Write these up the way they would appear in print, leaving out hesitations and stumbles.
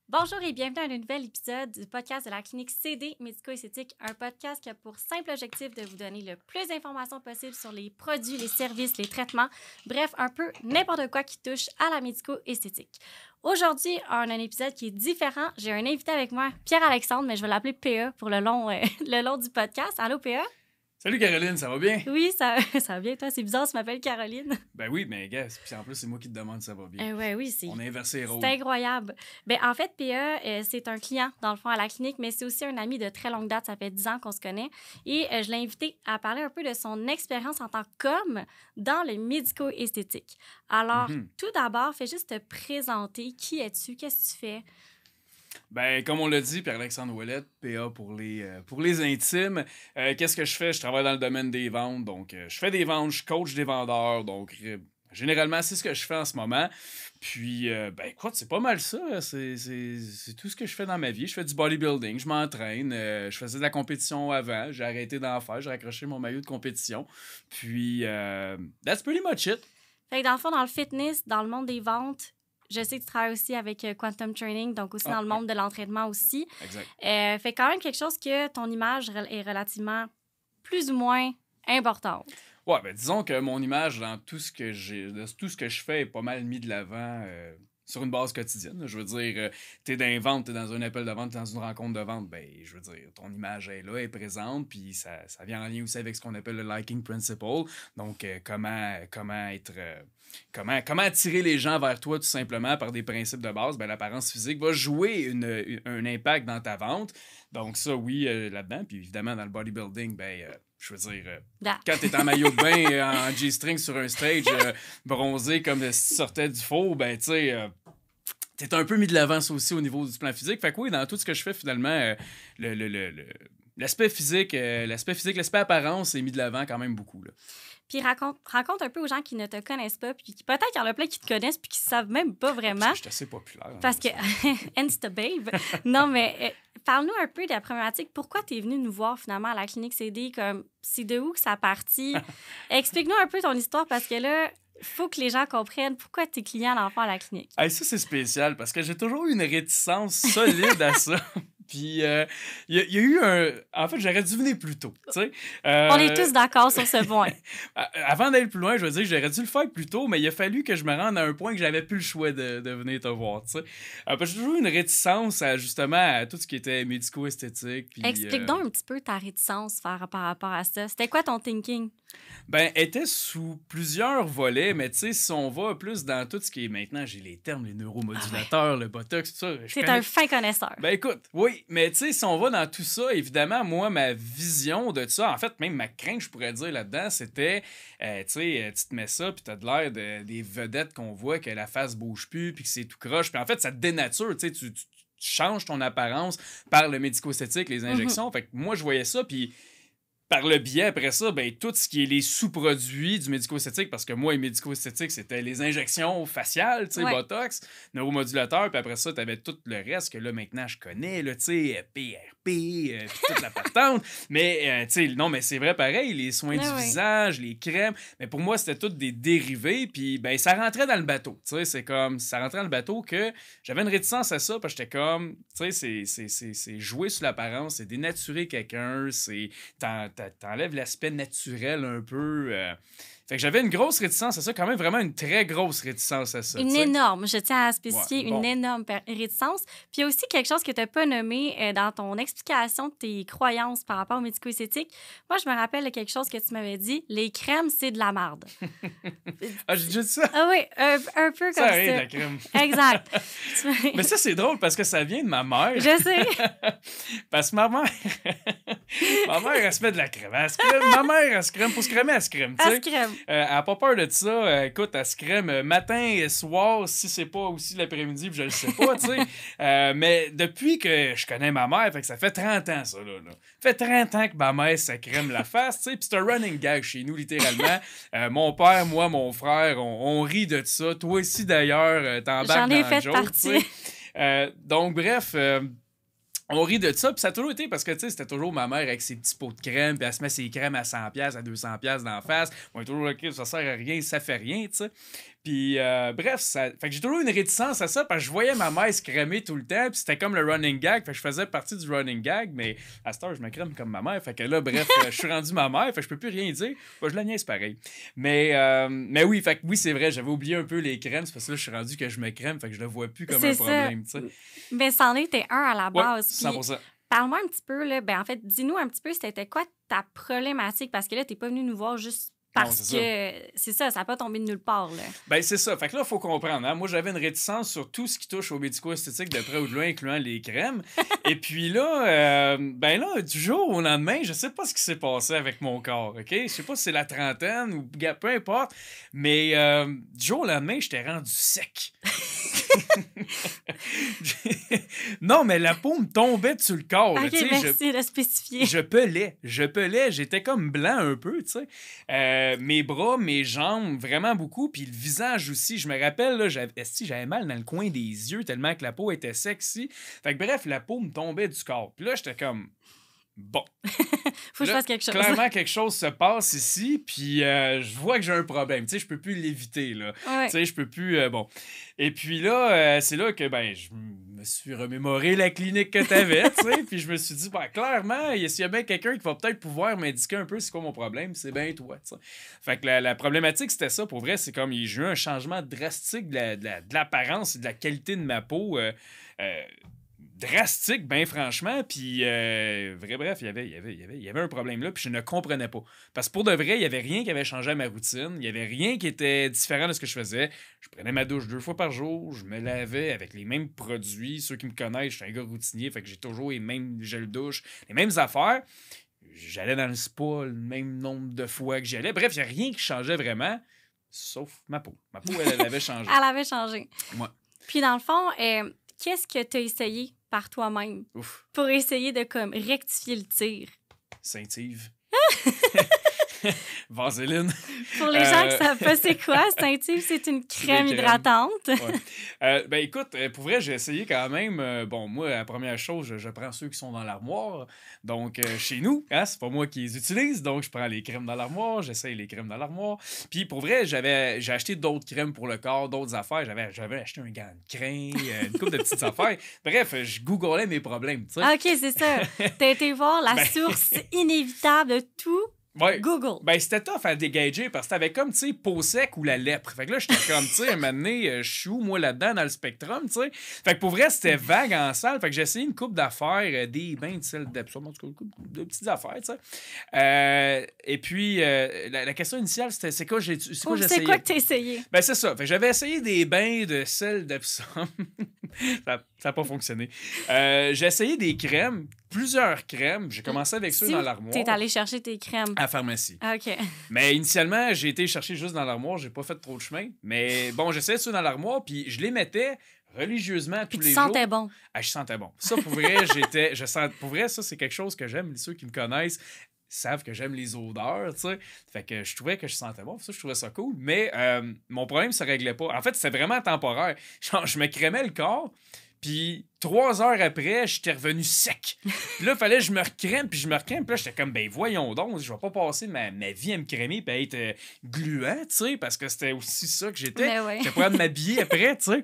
Bonjour et bienvenue à un nouvel épisode du podcast de la clinique CD Médico-Esthétique, un podcast qui a pour simple objectif de vous donner le plus d'informations possible sur les produits, les services, les traitements, bref, un peu n'importe quoi qui touche à la médico-esthétique. Aujourd'hui, on a un épisode qui est différent. J'ai un invité avec moi, Pierre-Alexandre, mais je vais l'appeler PA pour le long, le long du podcast. Allô, PA? Salut Caroline, ça va bien? Oui, ça va bien, toi. C'est bizarre, tu m'appelles Caroline. Ben oui, mais gars, puis en plus, c'est moi qui te demande si ça va bien. Oui, c'est... On a inversé les rôles. C'est incroyable. Ben, en fait, PA, c'est un client, dans le fond, à la clinique, mais c'est aussi un ami de très longue date. Ça fait 10 ans qu'on se connaît. Et je l'ai invité à parler un peu de son expérience en tant qu'homme dans le médico-esthétique. Alors, tout d'abord, fais juste te présenter. Qui es-tu? Qu'est-ce que tu fais? Ben, comme on l'a dit, Pierre-Alexandre Ouellette, PA pour les intimes. Qu'est-ce que je fais? Je travaille dans le domaine des ventes. Donc, je fais des ventes, je coach des vendeurs. Donc, généralement, c'est ce que je fais en ce moment. Puis, ben, écoute, c'est pas mal ça. C'est tout ce que je fais dans ma vie. Je fais du bodybuilding, je m'entraîne. Je faisais de la compétition avant. J'ai arrêté d'en faire. J'ai raccroché mon maillot de compétition. Puis, that's pretty much it. Fait que dans le fond, dans le fitness, dans le monde des ventes, je sais que tu travailles aussi avec Quantum Training, donc aussi dans le monde de l'entraînement aussi. Exact. Fait quand même quelque chose que ton image est relativement plus ou moins importante. Ouais, ben disons que mon image dans tout ce que je fais est pas mal mis de l'avant sur une base quotidienne. Je veux dire, t'es dans une vente, t'es dans un appel de vente, t'es dans une rencontre de vente, ben je veux dire, ton image est là, est présente, puis ça vient en lien aussi avec ce qu'on appelle le liking principle. Donc, comment attirer les gens vers toi tout simplement par des principes de base, ben l'apparence physique va jouer un impact dans ta vente. Donc ça, oui, là-dedans. Puis évidemment, dans le bodybuilding, ben... je veux dire, quand t'es en maillot de bain, en G-string sur un stage, bronzé comme si tu sortais du four, ben, tu sais, t'es un peu mis de l'avant aussi au niveau du plan physique. Fait que oui, dans tout ce que je fais, finalement, l'aspect physique, l'aspect apparence est mis de l'avant quand même beaucoup, là. Puis raconte un peu aux gens qui ne te connaissent pas, puis peut-être qu'il y en a plein qui te connaissent puis qui ne savent même pas vraiment. Je suis assez populaire. Parce que, Insta babe. Non, mais parle-nous un peu de la problématique. Pourquoi tu es venu nous voir finalement à la clinique CD? C'est de où que ça a parti? Explique-nous un peu ton histoire parce que là, il faut que les gens comprennent pourquoi tu es client d'enfant à la clinique. Hey, ça, c'est spécial parce que j'ai toujours eu une réticence solide à ça. Puis, il y a eu un... En fait, j'aurais dû venir plus tôt, tu sais. On est tous d'accord sur ce point. Avant d'aller plus loin, je veux dire, j'aurais dû le faire plus tôt, mais il a fallu que je me rende à un point que j'avais plus le choix de venir te voir, tu sais. Parce que j'ai toujours eu une réticence justement à tout ce qui était médico-esthétique. Puis, explique donc un petit peu ta réticence par rapport à ça. C'était quoi ton thinking? Ben, elle était sous plusieurs volets, mais tu sais, si on va plus dans tout ce qui est maintenant, j'ai les termes, les neuromodulateurs, le botox, tout ça. C'est un fin connaisseur. Ben écoute, oui, mais tu sais, si on va dans tout ça, évidemment, moi, ma vision de ça, en fait, même ma crainte, je pourrais dire là-dedans, c'était, tu sais, tu te mets ça, puis t'as de l'air des vedettes qu'on voit, que la face bouge plus, puis que c'est tout croche, puis en fait, ça te dénature, tu sais, tu changes ton apparence par le médico-esthétique, les injections. Fait que moi, je voyais ça, puis par le biais, après ça, ben, tout ce qui est les sous-produits du médico-esthétique, parce que moi, les médico-esthétiques, c'était les injections faciales, tu sais, Botox, neuromodulateur, puis après ça, t'avais tout le reste que là, maintenant, je connais, là, tu sais, PRP, puis toute la patente. Mais, tu sais, non, mais c'est vrai pareil, les soins du visage, les crèmes, mais pour moi, c'était tout des dérivés, puis, ben, ça rentrait dans le bateau, tu sais, c'est comme, ça rentrait dans le bateau que j'avais une réticence à ça, parce que j'étais comme, tu sais, c'est jouer sur l'apparence, c'est dénaturer quelqu'un, c'est... T'enlèves l'aspect naturel un peu. Fait que j'avais une grosse réticence à ça, quand même vraiment une très grosse réticence à ça. Énorme, je tiens à spécifier, une énorme réticence. Puis il y a aussi quelque chose que tu n'as pas nommé dans ton explication de tes croyances par rapport au médico-esthétique. Moi, je me rappelle de quelque chose que tu m'avais dit, les crèmes, c'est de la marde. Ah, j'ai déjà dit ça? Ah oui, un peu comme ça. Ça arrive, la crème. Exact. Mais ça, c'est drôle parce que ça vient de ma mère. Je sais. Parce que ma mère, elle se met de la crème. Ma mère, elle se crème. Pour se crémer, elle se crème. Elle se crème. Elle n'a pas peur de ça. Écoute, elle se crème matin et soir, si c'est pas aussi l'après-midi, puis je le sais pas, tu sais. Mais depuis que je connais ma mère, fait que ça fait 30 ans, ça, là. Ça fait 30 ans que ma mère se crème la face, tu sais. Puis c'est un running gag chez nous, littéralement. Mon père, moi, mon frère, on rit de ça. Toi aussi, d'ailleurs, t'embarques dans le joke, partie. Donc, bref... on rit de ça, puis ça a toujours été parce que, tu sais, c'était toujours ma mère avec ses petits pots de crème, puis elle se met ses crèmes à 100$, à 200$ d'en face. On est toujours, OK, ça sert à rien, ça fait rien, tu sais. Puis, bref, fait que j'ai toujours eu une réticence à ça parce que je voyais ma mère se crémer tout le temps. Puis c'était comme le running gag. Fait que je faisais partie du running gag. Mais à cette heure, je me crème comme ma mère. Fait que là, bref, je suis rendu ma mère. Fait que je peux plus rien dire. Bah, je la niaise pareil. Mais oui, fait que oui, c'est vrai. J'avais oublié un peu les crèmes. C'est parce que là, je suis rendu que je me crème. Fait que je le vois plus comme un problème. Tu sais. Mais c'en était un à la base. 100%. Puis, parle-moi un petit peu, là. Ben, en fait, dis-nous un petit peu, c'était quoi ta problématique? Parce que là, t'es pas venu nous voir juste parce que c'est ça n'a pas tombé de nulle part. Là. Ben, c'est ça. Fait que là, il faut comprendre. Hein? Moi, j'avais une réticence sur tout ce qui touche au médico-esthétique de près ou de loin, incluant les crèmes. Et puis là, du jour au lendemain, je sais pas ce qui s'est passé avec mon corps. OK? Je sais pas si c'est la trentaine ou peu importe. Mais du jour au lendemain, j'étais rendu sec. Non, mais la peau me tombait sur le corps. OK, là, merci de spécifier. Je pelais. J'étais comme blanc un peu, tu sais. Mes bras, mes jambes, vraiment beaucoup. Puis le visage aussi. Je me rappelle, là, j'avais mal dans le coin des yeux tellement que la peau était sexy. Fait que bref, la peau me tombait du corps. Puis là, j'étais comme... Bon. Faut que je fasse quelque chose. Clairement, quelque chose se passe ici, puis je vois que j'ai un problème. Tu sais, je peux plus l'éviter, là. Ouais. Tu sais, je peux plus... bon. Et puis là, c'est là que, je me suis remémoré la clinique que t'avais, tu sais, puis je me suis dit, clairement, s'il y a bien quelqu'un qui va peut-être pouvoir m'indiquer un peu c'est quoi mon problème, c'est bien toi, tu sais. Fait que la problématique, c'était ça, pour vrai, c'est comme, j'ai eu un changement drastique de l'apparence et de la qualité de ma peau, drastique, bien franchement, puis bref, il y avait un problème là, puis je ne comprenais pas. Parce que pour de vrai, il n'y avait rien qui avait changé à ma routine, il n'y avait rien qui était différent de ce que je faisais. Je prenais ma douche 2 fois par jour, je me lavais avec les mêmes produits. Ceux qui me connaissent, je suis un gars routinier, fait que j'ai toujours les mêmes gels douche, les mêmes affaires. J'allais dans le spa le même nombre de fois que j'y allais. Bref, il n'y a rien qui changeait vraiment, sauf ma peau. Ma peau, elle avait changé. Elle avait changé. Ouais. Puis dans le fond, qu'est-ce que tu as essayé par toi-même pour essayer de comme rectifier le tir? Saint-Yves. Vaseline. Pour les gens qui ne savent pas c'est quoi, Saint-Yves, c'est une crème hydratante. Ouais. Écoute, pour vrai, j'ai essayé quand même. Moi, la première chose, je prends ceux qui sont dans l'armoire. Donc, chez nous, hein, c'est pas moi qui les utilise. Donc, je prends les crèmes dans l'armoire, j'essaye les crèmes dans l'armoire. Puis, pour vrai, j'ai acheté d'autres crèmes pour le corps, d'autres affaires. J'avais acheté un gant de crin, une couple de petites affaires. Bref, je googlais mes problèmes, tu sais. OK, c'est ça. T'as été voir la source inévitable de tout. Ouais. Google. C'était tough à dégager parce que t'avais comme, tu sais, peau sec ou la lèpre. Fait que là, j'étais comme, tu sais, un moment donné, je suis où, moi, là-dedans, dans le spectrum, tu sais. Fait que pour vrai, c'était vague en salle. Fait que j'ai essayé une coupe d'affaires, des bains de sel d'Epsom, en tout cas, une couple de petites affaires, tu sais. Et puis, la question initiale, c'était, c'est quoi j'ai essayé? C'est quoi que t'as essayé? C'est ça. Fait que j'avais essayé des bains de sel d'Epsom. Ça n'a pas fonctionné. J'ai essayé des crèmes, plusieurs crèmes. J'ai commencé avec ceux dans l'armoire. T'es allé chercher tes crèmes. À la pharmacie. OK. Mais initialement, j'ai été chercher juste dans l'armoire. J'ai pas fait trop de chemin. Mais bon, j'essayais ceux dans l'armoire, puis je les mettais religieusement tous les jours. Tu sentais bon. Ah, je sentais bon. Ça, pour vrai, pour vrai, ça, c'est quelque chose que j'aime. Ceux qui me connaissent savent que j'aime les odeurs, tu sais. Fait que je trouvais que je sentais bon. Ça, je trouvais ça cool. Mais mon problème se réglait pas. En fait, c'était vraiment temporaire. Genre, je me crémais le corps, puis 3 heures après, j'étais revenu sec. Puis là, il fallait que je me recrème, puis je me recrème. Puis là, j'étais comme, voyons donc, je vais pas passer ma vie à me crémer puis à être gluant, tu sais, parce que c'était aussi ça que j'étais. Ouais. J'étais pas de m'habiller après, tu sais.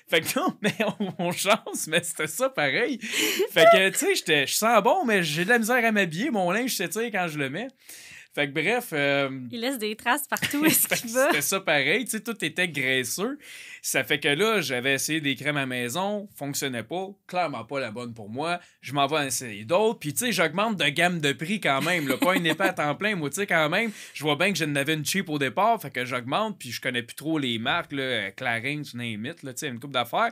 Fait que non, mais on chance, mais c'était ça pareil. Fait que, tu sais, je sens bon, mais j'ai de la misère à m'habiller. Mon linge s'étire quand je le mets. Fait que bref... il laisse des traces partout, est-ce qu'il va? C'était ça pareil, tu sais, tout était graisseux. Ça fait que là, j'avais essayé des crèmes à la maison, fonctionnait pas, clairement pas la bonne pour moi. Je m'en vais en essayer d'autres, puis tu sais, j'augmente de gamme de prix quand même, là, pas une épée à temps plein, moi, tu sais, quand même, je vois bien que j'en avais une cheap au départ, fait que j'augmente, puis je connais plus trop les marques, là, Clarins, name it, là, tu sais, une couple d'affaires.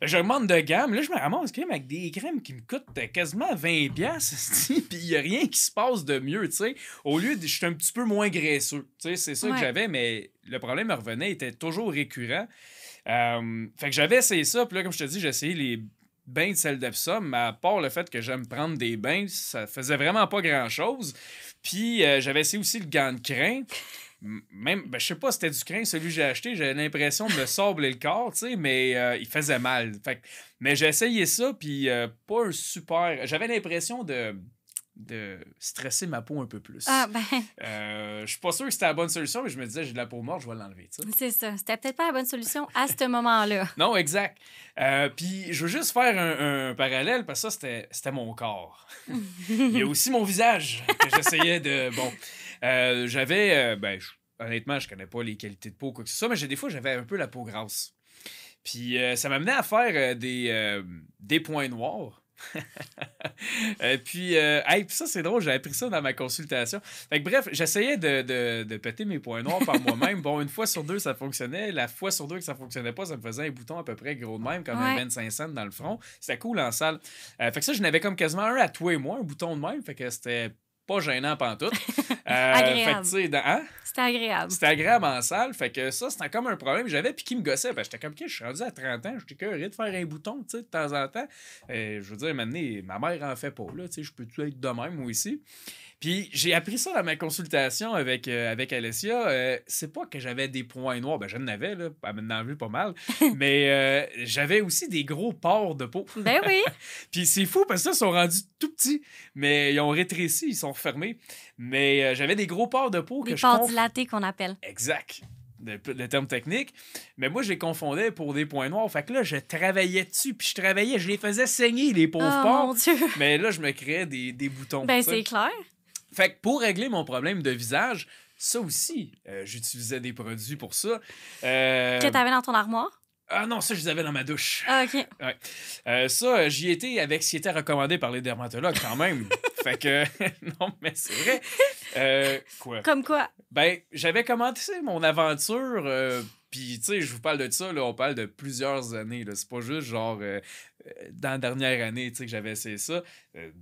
J'augmente de gamme. Là, je me ramasse quand même avec des crèmes qui me coûtent quasiment 20$, puis il n'y a rien qui se passe de mieux, tu sais. Au lieu de... Je suis un petit peu moins graisseux. Tu sais, c'est ça que j'avais, mais le problème me revenait, était toujours récurrent. Fait que j'avais essayé ça, puis là, comme je te dis, j'ai essayé les bains de sel d'Epsom, mais à part le fait que j'aime prendre des bains, ça faisait vraiment pas grand-chose. Puis j'avais essayé aussi le gant de crin. Même, je sais pas si c'était du crin, celui que j'ai acheté, j'avais l'impression de me sabler le corps, tu sais, mais il faisait mal. Mais j'ai essayé ça, puis pas un super... J'avais l'impression de de stresser ma peau un peu plus. Ah, ben, Je suis pas sûr que c'était la bonne solution, mais je me disais, j'ai de la peau morte, je vais l'enlever. Tu sais. c'est ça. C'était peut-être pas la bonne solution à ce moment-là. Non, exact. Puis je veux juste faire un parallèle, parce que ça, c'était mon corps. Il y a aussi mon visage que j'essayais de... Bon, j'avais... honnêtement, je connais pas les qualités de peau, quoi que ce soit, mais des fois, j'avais un peu la peau grasse. Puis ça m'amenait à faire des points noirs. Puis ça, c'est drôle, j'ai appris ça dans ma consultation. Fait que, bref, j'essayais de péter mes points noirs par moi-même. Bon, une fois sur deux, ça fonctionnait. La fois sur deux que ça fonctionnait pas, ça me faisait un bouton à peu près gros de même, comme un 25 cents dans le front. C'était cool en salle. Fait que ça, je n'avais comme quasiment un à toi et moi, un bouton de même. Fait que c'était pas gênant pantoute. Agréable. Fait que, hein? C'était agréable. C'était agréable en salle. Fait que ça, c'était comme un problème que j'avais puis qui me gossait. Ben, j'étais comme, je suis rendu à 30 ans, j'étais curieux de faire un bouton, tu sais, de temps en temps. Je veux dire, maintenant, ma mère en fait pas, là, tu sais, je peux-tu être de même, moi aussi? Puis j'ai appris ça dans ma consultation avec Alessia. C'est pas que j'avais des points noirs, ben j'en avais, là, elle m'en a vu pas mal, mais j'avais aussi des gros pores de peau. Ben oui. Puis c'est fou parce que ça, ils sont rendus tout petits, mais ils ont rétréci, ils sont refermés. Mais j'avais des gros pores de peau des que pores dilatés qu'on appelle. Exact. Le terme technique. Mais moi, je les confondais pour des points noirs. Fait que là, je travaillais dessus, puis je les faisais saigner, les pauvres pores. Mon Dieu. Mais là, je me créais des boutons. Ben, t'sais. c'est clair. Fait que pour régler mon problème de visage, ça aussi, j'utilisais des produits pour ça. Que t'avais dans ton armoire? Ah non, ça, je les avais dans ma douche. Ah, OK. Ouais. Ça, j'y étais avec ce qui était recommandé par les dermatologues quand même. Fait que, non, mais c'est vrai. Quoi? Comme quoi? Ben, j'avais commencé mon aventure, puis, tu sais, je vous parle de ça, là, on parle de plusieurs années, là. C'est pas juste, genre, dans la dernière année, tu sais, que j'avais essayé ça.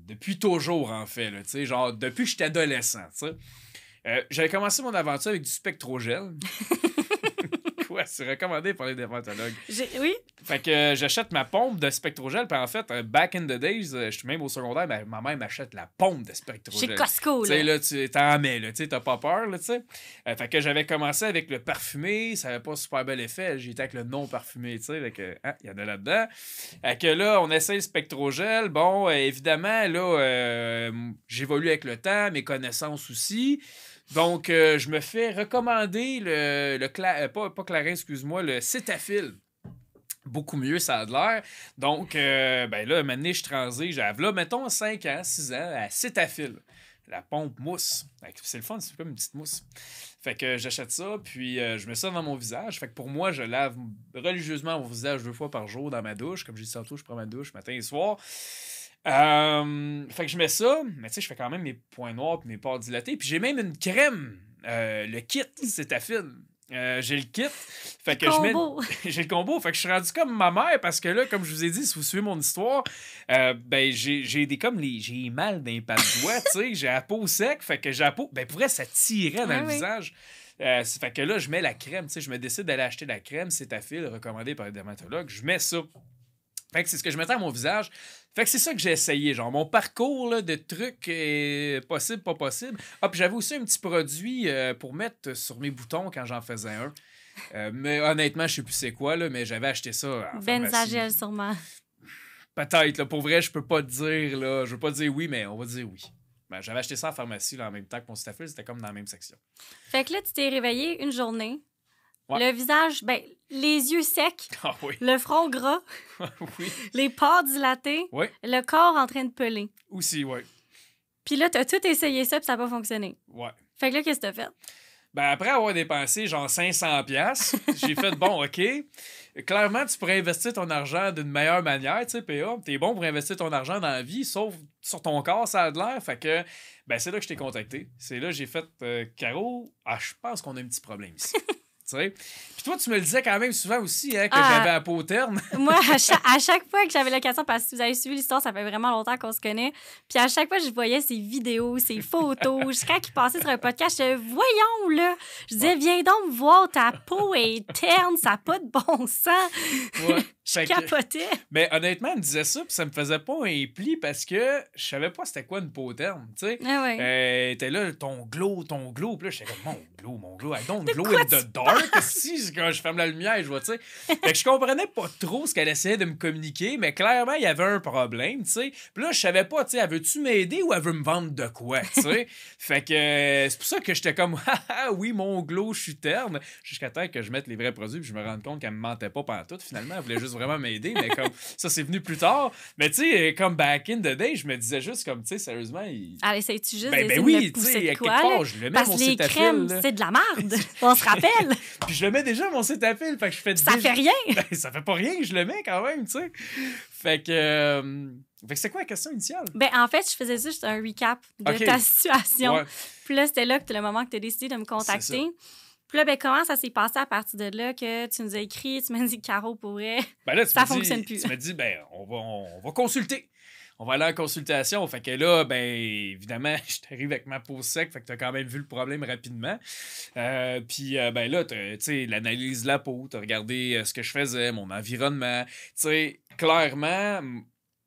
Depuis toujours, en fait, là, tu sais, genre, depuis que j'étais adolescent, tu sais. J'avais commencé mon aventure avec du spectrogel. Quoi, c'est recommandé par les dermatologues. Oui? Fait que j'achète ma pompe de spectrogel, puis en fait, back in the days, je suis même au secondaire, ma mère m'achète la pompe de spectrogel. Chez Costco, Tu sais, là. là, tu t'en mets, là, tu sais, t'as pas peur, là, tu sais. Fait que j'avais commencé avec le parfumé, ça avait pas super bel effet, j'étais avec le non parfumé, tu sais, fait que, il y en a là-dedans. Fait que là, on essaye le spectrogel, bon, évidemment, là, j'évolue avec le temps, mes connaissances aussi. Donc, je me fais recommander pas Clarins, excuse-moi, le Cetaphil. Beaucoup mieux, ça a de l'air. Donc, ben là, maintenant, je transais, j'avais là, mettons, 5 ans, 6 ans, à Cetaphil. La pompe mousse. C'est le fun, c'est comme une petite mousse. Fait que j'achète ça, puis je mets ça dans mon visage. Fait que pour moi, je lave religieusement mon visage 2 fois par jour dans ma douche. Comme j'ai dit tantôt, je prends ma douche matin et soir. Fait que je mets ça, mais tu sais, je fais quand même mes points noirs et mes pores dilatés. Puis j'ai même une crème, le kit, Cetaphil. J'ai le kit. Fait que j'ai le combo. Fait que je suis rendu comme ma mère parce que là, comme je vous ai dit, si vous suivez mon histoire, ben j'ai j'ai mal dans les pattes de doigts, tu sais, j'ai la peau sec. Fait que j'ai la peau. Ben pour vrai, ça tirait dans le visage. Fait que là, je mets la crème, tu sais, je me décide d'aller acheter la crème Cetaphil recommandée par les dermatologues. Je mets ça. Fait que c'est ce que je mettais à mon visage. Fait que c'est ça que j'ai essayé, genre mon parcours là, de trucs possible, pas possible. Ah, puis j'avais aussi un petit produit pour mettre sur mes boutons quand j'en faisais un. Mais honnêtement, je sais plus c'est quoi, là, mais j'avais acheté ça en Benzagel, sûrement. Peut-être, là, pour vrai, je peux pas te dire, là, je veux pas dire oui, mais on va dire oui. Ben, j'avais acheté ça en pharmacie là, en même temps que mon Cetaphil, c'était comme dans la même section. Fait que là, tu t'es réveillé une journée. Ouais. Le visage, ben, les yeux secs, Ah oui. le front gras, Oui. les pores dilatés, Oui. le corps en train de peler. Aussi, oui. Puis là, t'as tout essayé ça, puis ça n'a pas fonctionné. Ouais. Fait que là, qu'est-ce que t'as fait? Ben, après avoir dépensé genre 500$, j'ai fait, bon, OK, clairement, tu pourrais investir ton argent d'une meilleure manière, tu sais, PA. T'es bon pour investir ton argent dans la vie, sauf sur ton corps, ça a de l'air. Fait que, ben, c'est là que je t'ai contacté. C'est là que j'ai fait, Caro, je pense qu'on a un petit problème ici. Puis toi, tu me le disais quand même souvent aussi, hein, que j'avais la peau terne. Moi, à chaque fois que j'avais l'occasion, parce que si vous avez suivi l'histoire, ça fait vraiment longtemps qu'on se connaît, puis à chaque fois, je voyais ses vidéos, ses photos. Jusqu'à qu'il passait sur un podcast, je disais, voyons, là. Je disais, viens donc me voir, ta peau est terne, ça n'a pas de bon sens. Ouais. Je capotais. Mais honnêtement, elle me disait ça, puis ça me faisait pas un pli parce que je savais pas c'était quoi une peau terne, tu sais. Ah ouais. T'es là, ton glow, puis là, j'étais comme, mon glow, I don't De glow quoi in the tu dark. dark. Si, quand je ferme la lumière, je vois, tu sais. Fait que je comprenais pas trop ce qu'elle essayait de me communiquer, mais clairement, il y avait un problème, tu sais. Puis là, je savais pas, tu sais, elle veut-tu m'aider ou elle veut me vendre de quoi, tu sais. Fait que c'est pour ça que j'étais comme, ah oui, mon glow, je suis terne. Jusqu'à temps que je mette les vrais produits, puis je me rende compte qu'elle me mentait pas pantoute, finalement. Elle voulait juste vraiment m'aider, mais comme ça, c'est venu plus tard. Mais tu sais, comme back in the day, je me disais juste comme, tu sais, sérieusement, Allez, essayes-tu juste ben d'essayer de oui, me tu pousser sais, de à quoi, quelque part, là? je le mets Parce mon que les cétafil, crèmes, là. c'est de la merde. On se rappelle. Puis je le mets déjà mon cétafil, fait que je fais Ça fait rien. Ben, ça fait pas rien, je le mets quand même, tu sais. Fait que c'est quoi la question initiale? Ben, en fait, je faisais juste un recap de Ok. ta situation. Ouais. Puis là, c'était là que le moment que tu as décidé de me contacter. Puis là, ben, comment ça s'est passé à partir de là que tu nous as écrit, tu m'as dit que Caro pourrait. Ben là, Ça fonctionne plus. Tu m'as dit, ben, on va consulter. On va aller en consultation. Fait que là, ben, évidemment, je t'arrive avec ma peau sec, fait que t'as quand même vu le problème rapidement. Puis, ben là, tu sais, l'analyse de la peau, t'as regardé ce que je faisais, mon environnement. Tu sais, clairement,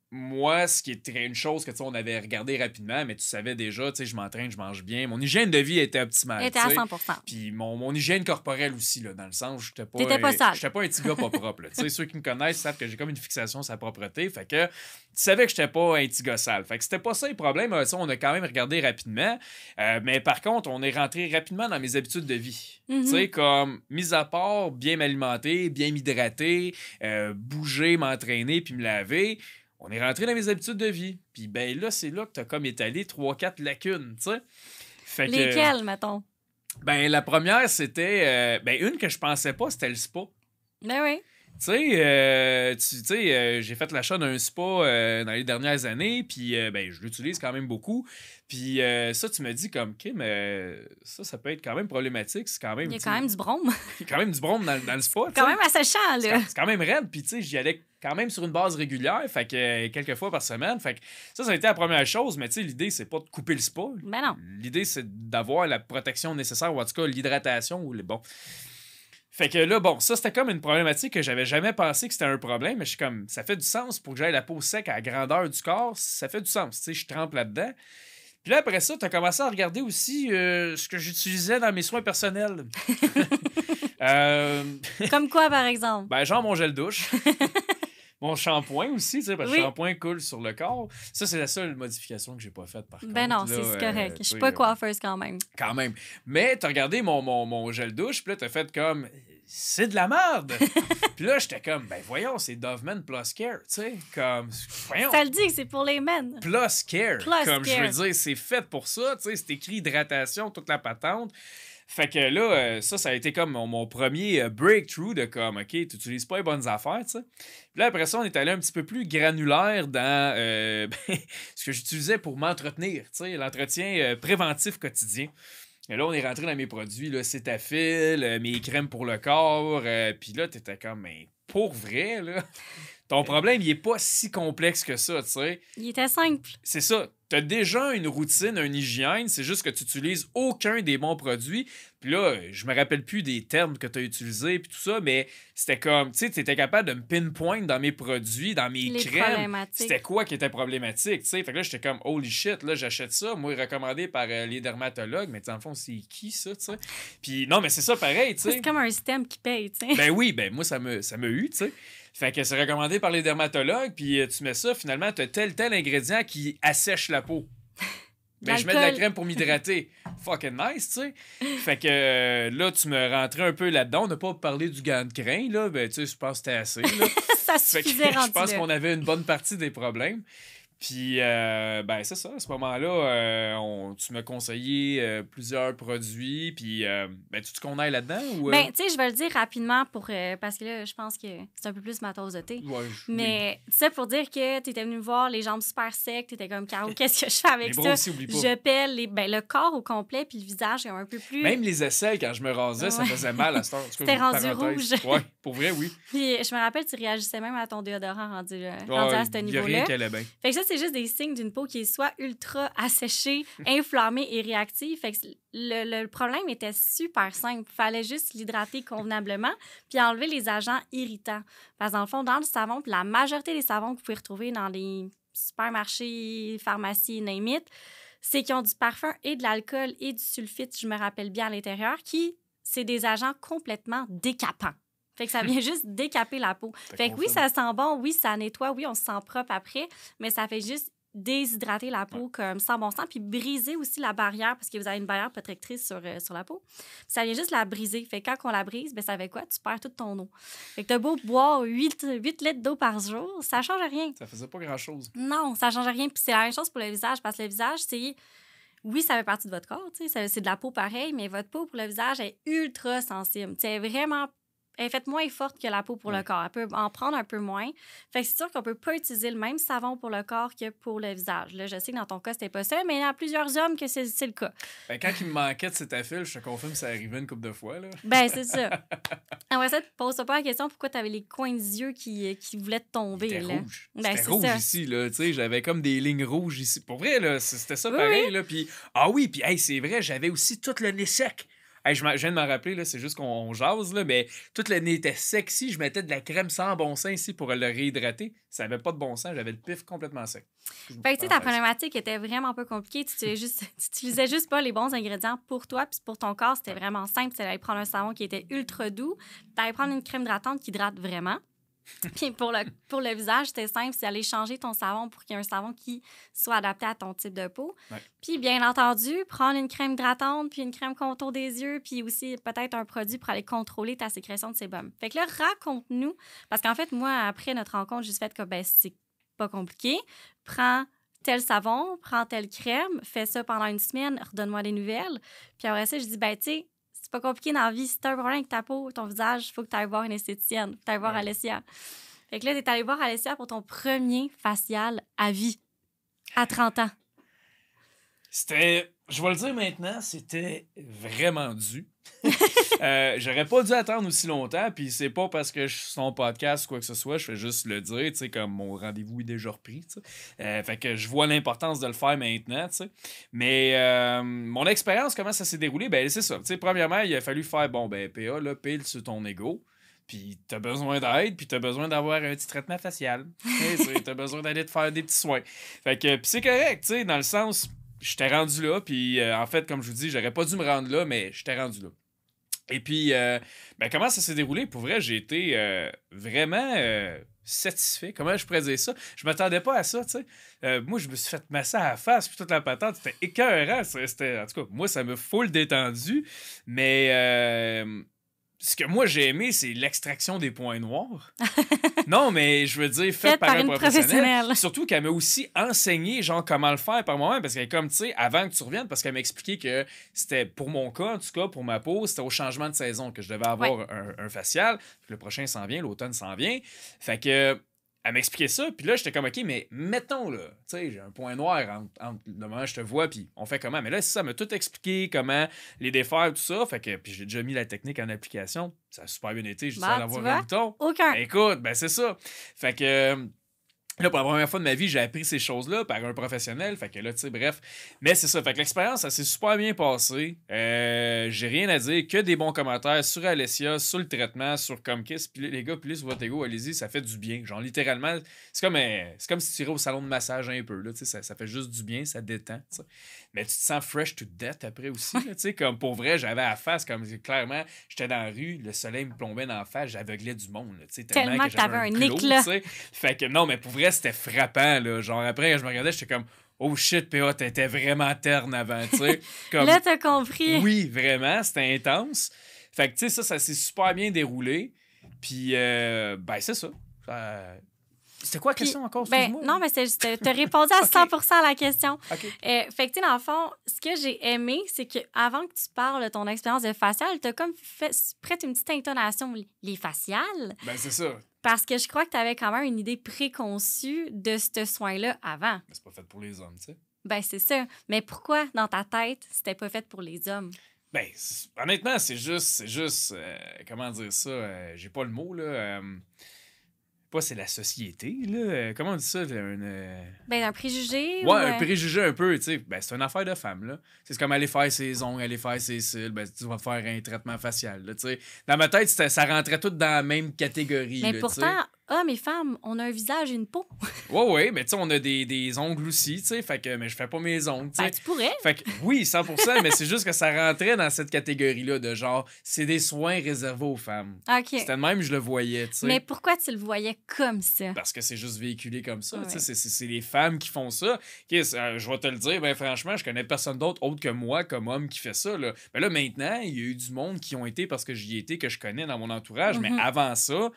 moi, ce qui était une chose que, tu sais, on avait regardé rapidement, mais tu savais déjà, tu sais, je m'entraîne, je mange bien. Mon hygiène de vie était optimale. Elle était à tu sais. 100%. Puis mon hygiène corporelle aussi, là, dans le sens où T'étais pas sale. j'étais pas un petit gars pas propre. Tu sais, ceux qui me connaissent savent que j'ai comme une fixation sur la propreté. Fait que tu savais que j'étais pas un petit gars sale. Fait que c'était pas ça le problème. Ça, on a quand même regardé rapidement. Mais par contre, on est rentré rapidement dans mes habitudes de vie. Mhm. Tu sais, comme, mis à part bien m'alimenter, bien m'hydrater, bouger, m'entraîner, puis me laver, on est rentré dans mes habitudes de vie. Puis ben là, c'est là que t'as comme étalé 3-4 lacunes, tu sais. Fait que, Lesquelles, mettons? ben, la première, c'était... ben, une que je pensais pas, c'était le spa. Ben oui. Tu sais, j'ai fait l'achat d'un spa dans les dernières années, puis ben, je l'utilise quand même beaucoup. Puis ça, tu me dis comme, OK, mais ça peut être quand même problématique. C'est quand même, Il y a quand même du brome. il y a quand même du brome dans le spa. Quand même asséchant, là. C'est quand même raide, puis tu sais, j'y allais quand même sur une base régulière, fait que quelques fois par semaine. Fait que ça a été la première chose, mais tu sais, l'idée, c'est pas de couper le spa. Ben non. L'idée, c'est d'avoir la protection nécessaire, ou en tout cas l'hydratation ou les bon. Fait que là, bon, ça, c'était comme une problématique que j'avais jamais pensé que c'était un problème, mais je suis comme, ça fait du sens pour que j'aille la peau sec à la grandeur du corps, ça fait du sens, tu sais, je trempe là-dedans. Puis là, après ça, t'as commencé à regarder aussi ce que j'utilisais dans mes soins personnels. Comme quoi, par exemple? Ben, genre mon gel douche. Mon shampoing aussi, tu sais, parce que Oui. le shampoing coule sur le corps. Ça, c'est la seule modification que j'ai pas faite, par contre. Ben non, là, c'est correct. Je tu suis sais, pas coiffeuse quand même. Quand même. Mais t'as regardé mon gel douche, puis là, t'as fait comme... C'est de la merde! Puis là, j'étais comme, ben voyons, c'est Doveman Plus Care, tu sais, comme... Voyons! Ça le dit que c'est pour les men. Plus Care. Plus Comme je Care. veux dire, c'est fait pour ça, tu sais, c'est écrit hydratation, toute la patente. Fait que là, ça a été comme mon premier breakthrough de comme, OK, tu n'utilises pas les bonnes affaires, tu sais. Puis là, après ça, on est allé un petit peu plus granulaire dans ce que j'utilisais pour m'entretenir, tu sais, l'entretien préventif quotidien. Et là, on est rentré dans mes produits, là, Cétafil, mes crèmes pour le corps. Puis là, t'étais comme, mais pour vrai, là, ton problème, il est pas si complexe que ça, tu sais. Il était simple. C'est ça. T'as déjà une routine, une hygiène, c'est juste que tu n'utilises aucun des bons produits. Puis là, je me rappelle plus des termes que tu as utilisés puis tout ça, mais c'était comme, tu sais, tu étais capable de me pinpoint dans mes produits, dans mes Les crèmes. problématiques. C'était quoi qui était problématique, tu sais. Fait que là, j'étais comme, holy shit, là, j'achète ça. Moi, recommandé par les dermatologues, mais dans le fond, c'est qui ça, tu sais? Puis non, mais c'est ça pareil, tu sais. C'est comme un système qui paye, tu sais. Ben oui, ben moi, ça m'a eu, tu sais. Fait que c'est recommandé par les dermatologues, puis tu mets ça, finalement, tu as tel ingrédient qui assèche la peau. Ben, je mets de la L'alcool. crème pour m'hydrater. Fucking nice, tu sais. Fait que là, tu me rentrais un peu là-dedans. On n'a pas parlé du gant de crin, là. Ben, tu sais, je pense que c'était assez, là. Ça Fait que suffisait rendu je pense là. qu'on avait une bonne partie des problèmes. Puis, ben, c'est ça. À ce moment-là, tu m'as conseillé plusieurs produits. Puis, ben, tu qu'on aille là-dedans? Ou, Ben, tu sais, je vais le dire rapidement pour parce que là, je pense que c'est un peu plus ma tasse de thé. ouais, Mais ça pour dire que tu étais venu me voir les jambes super secs, tu étais comme Caro, qu'est-ce que je fais avec Les ça? bras aussi, oublie pas. Je pèle le corps au complet puis le visage est un peu plus. Même les aisselles, quand je me rasais, ça Ouais. faisait mal à cette heure. C'était rendu rouge. Ouais, pour vrai, oui. Puis je me rappelle, tu réagissais même à ton déodorant rendu à ce Il y a rien niveau-là. qui allait bien. Fait que ça, c'est juste des signes d'une peau qui est soit ultra asséchée, inflammée et réactive. Fait que le problème était super simple. Fallait juste l'hydrater convenablement puis enlever les agents irritants. Parce que dans le fond, dans le savon, puis la majorité des savons que vous pouvez retrouver dans les supermarchés, pharmacies, name it, c'est qu'ils ont du parfum et de l'alcool et du sulfite, je me rappelle bien, à l'intérieur, qui c'est des agents complètement décapants. Fait que ça vient juste décaper la peau. Fait que oui, confirme. ça sent bon, oui, ça nettoie, oui, on se sent propre après, mais ça fait juste déshydrater la peau comme sans bon sens, puis briser aussi la barrière, parce que vous avez une barrière protectrice sur la peau. Puis ça vient juste la briser. Fait que quand on la brise, ben ça fait quoi? Tu perds toute ton eau. Fait que t'as beau boire 8 litres d'eau par jour, ça change rien. Ça faisait pas grand-chose. Non, ça change rien. Puis c'est la même chose pour le visage, parce que le visage, c'est... Oui, ça fait partie de votre corps, tu sais, c'est de la peau pareil, mais votre peau pour le visage est ultra sensible. Tu sais, elle est vraiment... Elle est faite moins forte que la peau pour le corps. Elle peut en prendre un peu moins. Fait que c'est sûr qu'on peut pas utiliser le même savon pour le corps que pour le visage. Là, je sais que dans ton cas, c'était pas ça, mais il y a plusieurs hommes que c'est le cas. Ben, quand il me manquait de Cetaphil, je te confirme que ça arrivait une couple de fois. Là. Ben, c'est ça. Après ça, pose-toi pas la question pourquoi tu avais les coins des yeux qui voulaient te tomber. C'était là. rouge. Ben, C'était c'est rouge ça. ici, là. Tu sais, j'avais comme des lignes rouges ici. Pour vrai, là, c'était ça Oui, pareil, oui. là. Puis, ah oui, puis, hey, c'est vrai, j'avais aussi tout le nez sec. Hey, je viens de m'en rappeler, là, c'est juste qu'on jase, là, mais tout le nez était sec ici. Je mettais de la crème sans bon sens ici pour le réhydrater. Ça avait pas de bon sens, j'avais le pif complètement sec. Fait que, tu sais, ta problématique était vraiment pas compliquée. Tu utilisais juste pas les bons ingrédients pour toi, puis pour ton corps, c'était vraiment simple. Tu allais prendre un savon qui était ultra doux, tu allais prendre une crème hydratante qui hydrate vraiment. Puis pour le visage, c'était simple, c'est aller changer ton savon pour qu'il y ait un savon qui soit adapté à ton type de peau. Ouais. Puis bien entendu, prendre une crème hydratante, puis une crème contour des yeux, puis aussi peut-être un produit pour aller contrôler ta sécrétion de sébum. Fait que là, raconte-nous, parce qu'en fait, moi, après notre rencontre, j'ai juste fait que ben, c'est pas compliqué. Prends tel savon, prends telle crème, fais ça pendant une semaine, redonne-moi des nouvelles. Puis après ça, je dis, ben tu sais, c'est pas compliqué dans la vie. Si t'as un problème avec ta peau, ton visage, il faut que tu ailles voir une esthéticienne. Faut que tu ailles voir Alessia. Fait que là, t'es allé voir Alessia pour ton premier facial à vie, à 30 ans. C'était, je vais le dire maintenant, c'était vraiment dû. J'aurais pas dû attendre aussi longtemps, puis c'est pas parce que je suis son podcast ou quoi que ce soit, je fais juste le dire, tu sais, comme mon rendez-vous est déjà repris, tu sais. Fait que je vois l'importance de le faire maintenant, tu sais. Mais mon expérience, comment ça s'est déroulé, ben c'est ça. Tu sais, premièrement, il a fallu faire, bon, ben, PA, là, pile sur ton ego. Puis t'as besoin d'aide, puis t'as besoin d'avoir un petit traitement facial. T'as besoin d'aller te faire des petits soins. Fait que, puis c'est correct, tu sais, dans le sens, j'étais rendu là, puis en fait, comme je vous dis, j'aurais pas dû me rendre là, mais j'étais rendu là. Et puis, ben, comment ça s'est déroulé? Pour vrai, j'ai été vraiment satisfait. Comment je pourrais dire ça? Je m'attendais pas à ça, tu sais. Moi, je me suis fait masser à la face, puis toute la patente, c'était écœurant. En tout cas, moi, ça me full détendu. Mais ce que moi, j'ai aimé, c'est l'extraction des points noirs. Non, mais je veux dire, faite par un professionnel. Surtout qu'elle m'a aussi enseigné, genre, comment le faire par moi-même. Parce qu'elle est comme, tu sais, avant que tu reviennes, parce qu'elle m'a expliqué que c'était, pour mon cas, en tout cas, pour ma peau, c'était au changement de saison que je devais avoir un facial. Le prochain s'en vient, l'automne s'en vient. Fait que, elle m'a expliqué ça, puis là, j'étais comme, OK, mais mettons, là, tu sais, j'ai un point noir entre le moment où je te vois, puis on fait comment? Mais là, ça m'a tout expliqué, comment les défaire, tout ça. Fait que, puis j'ai déjà mis la technique en application. Ça a super bien été, j'ai dû avoir un bouton. Aucun. Ben, écoute, ben c'est ça. Fait que... Là, pour la première fois de ma vie, j'ai appris ces choses-là par un professionnel. Fait que là, tu sais, bref. Mais c'est ça. Fait que l'expérience, ça s'est super bien passé. J'ai rien à dire. Que des bons commentaires sur Alessia, sur le traitement, sur Comkiss. Puis les gars, plus votre ego, allez-y, ça fait du bien. Genre, littéralement, c'est comme si tu irais au salon de massage un peu. Là, ça fait juste du bien, ça détend. T'sais. Mais tu te sens fresh to death après aussi. Là, comme pour vrai, j'avais à la face. Comme clairement, j'étais dans la rue, le soleil me plombait dans la face, j'aveuglais du monde. Là, tellement que t'avais un glow, éclat. Fait que non, mais pour vrai, c'était frappant, là. Genre, après, quand je me regardais, j'étais comme, oh shit, PA, t'étais vraiment terne avant, tu sais. Comme... Là, t'as compris. Oui, vraiment, c'était intense. Fait que, tu sais, ça s'est super bien déroulé. Puis, ben, c'est ça. C'était quoi la question encore? Ben, non, mais c'est juste, t'as répondu à 100% à la question. Okay. Fait que, tu sais, dans le fond, ce que j'ai aimé, c'est qu'avant que tu parles de ton expérience de facial, t'as comme prête une petite intonation, les faciales. Ben, c'est ça. Parce que je crois que t'avais quand même une idée préconçue de ce soin-là avant. Mais c'est pas fait pour les hommes, tu sais. Ben, c'est ça. Mais pourquoi, dans ta tête, c'était pas fait pour les hommes? Ben, honnêtement, c'est juste comment dire ça? J'ai pas le mot, là. Pas c'est la société, là. Comment on dit ça? Ben, un préjugé? Ouais, un préjugé un peu, tu sais. Ben, c'est une affaire de femme, là. C'est comme aller faire ses ongles, aller faire ses cils. Ben, tu vas faire un traitement facial, là, tu sais. Dans ma tête, ça rentrait tout dans la même catégorie, mais là, pourtant, hommes et femmes, on a un visage et une peau. Ouais, mais tu sais, on a des ongles aussi, tu sais, fait que, mais je fais pas mes ongles, tu sais. Ben, tu pourrais. Fait que, oui, 100%, mais c'est juste que ça rentrait dans cette catégorie-là de genre, c'est des soins réservés aux femmes. OK. C'était de même, je le voyais, tu sais. Mais pourquoi tu le voyais comme ça? Parce que c'est juste véhiculé comme ça, Ouais. tu sais, c'est les femmes qui font ça. Je vais te le dire, ben franchement, je connais personne d'autre autre que moi comme homme qui fait ça, là. Ben là, maintenant, il y a eu du monde qui ont été parce que j'y étais, que je connais dans mon entourage, mais avant ça,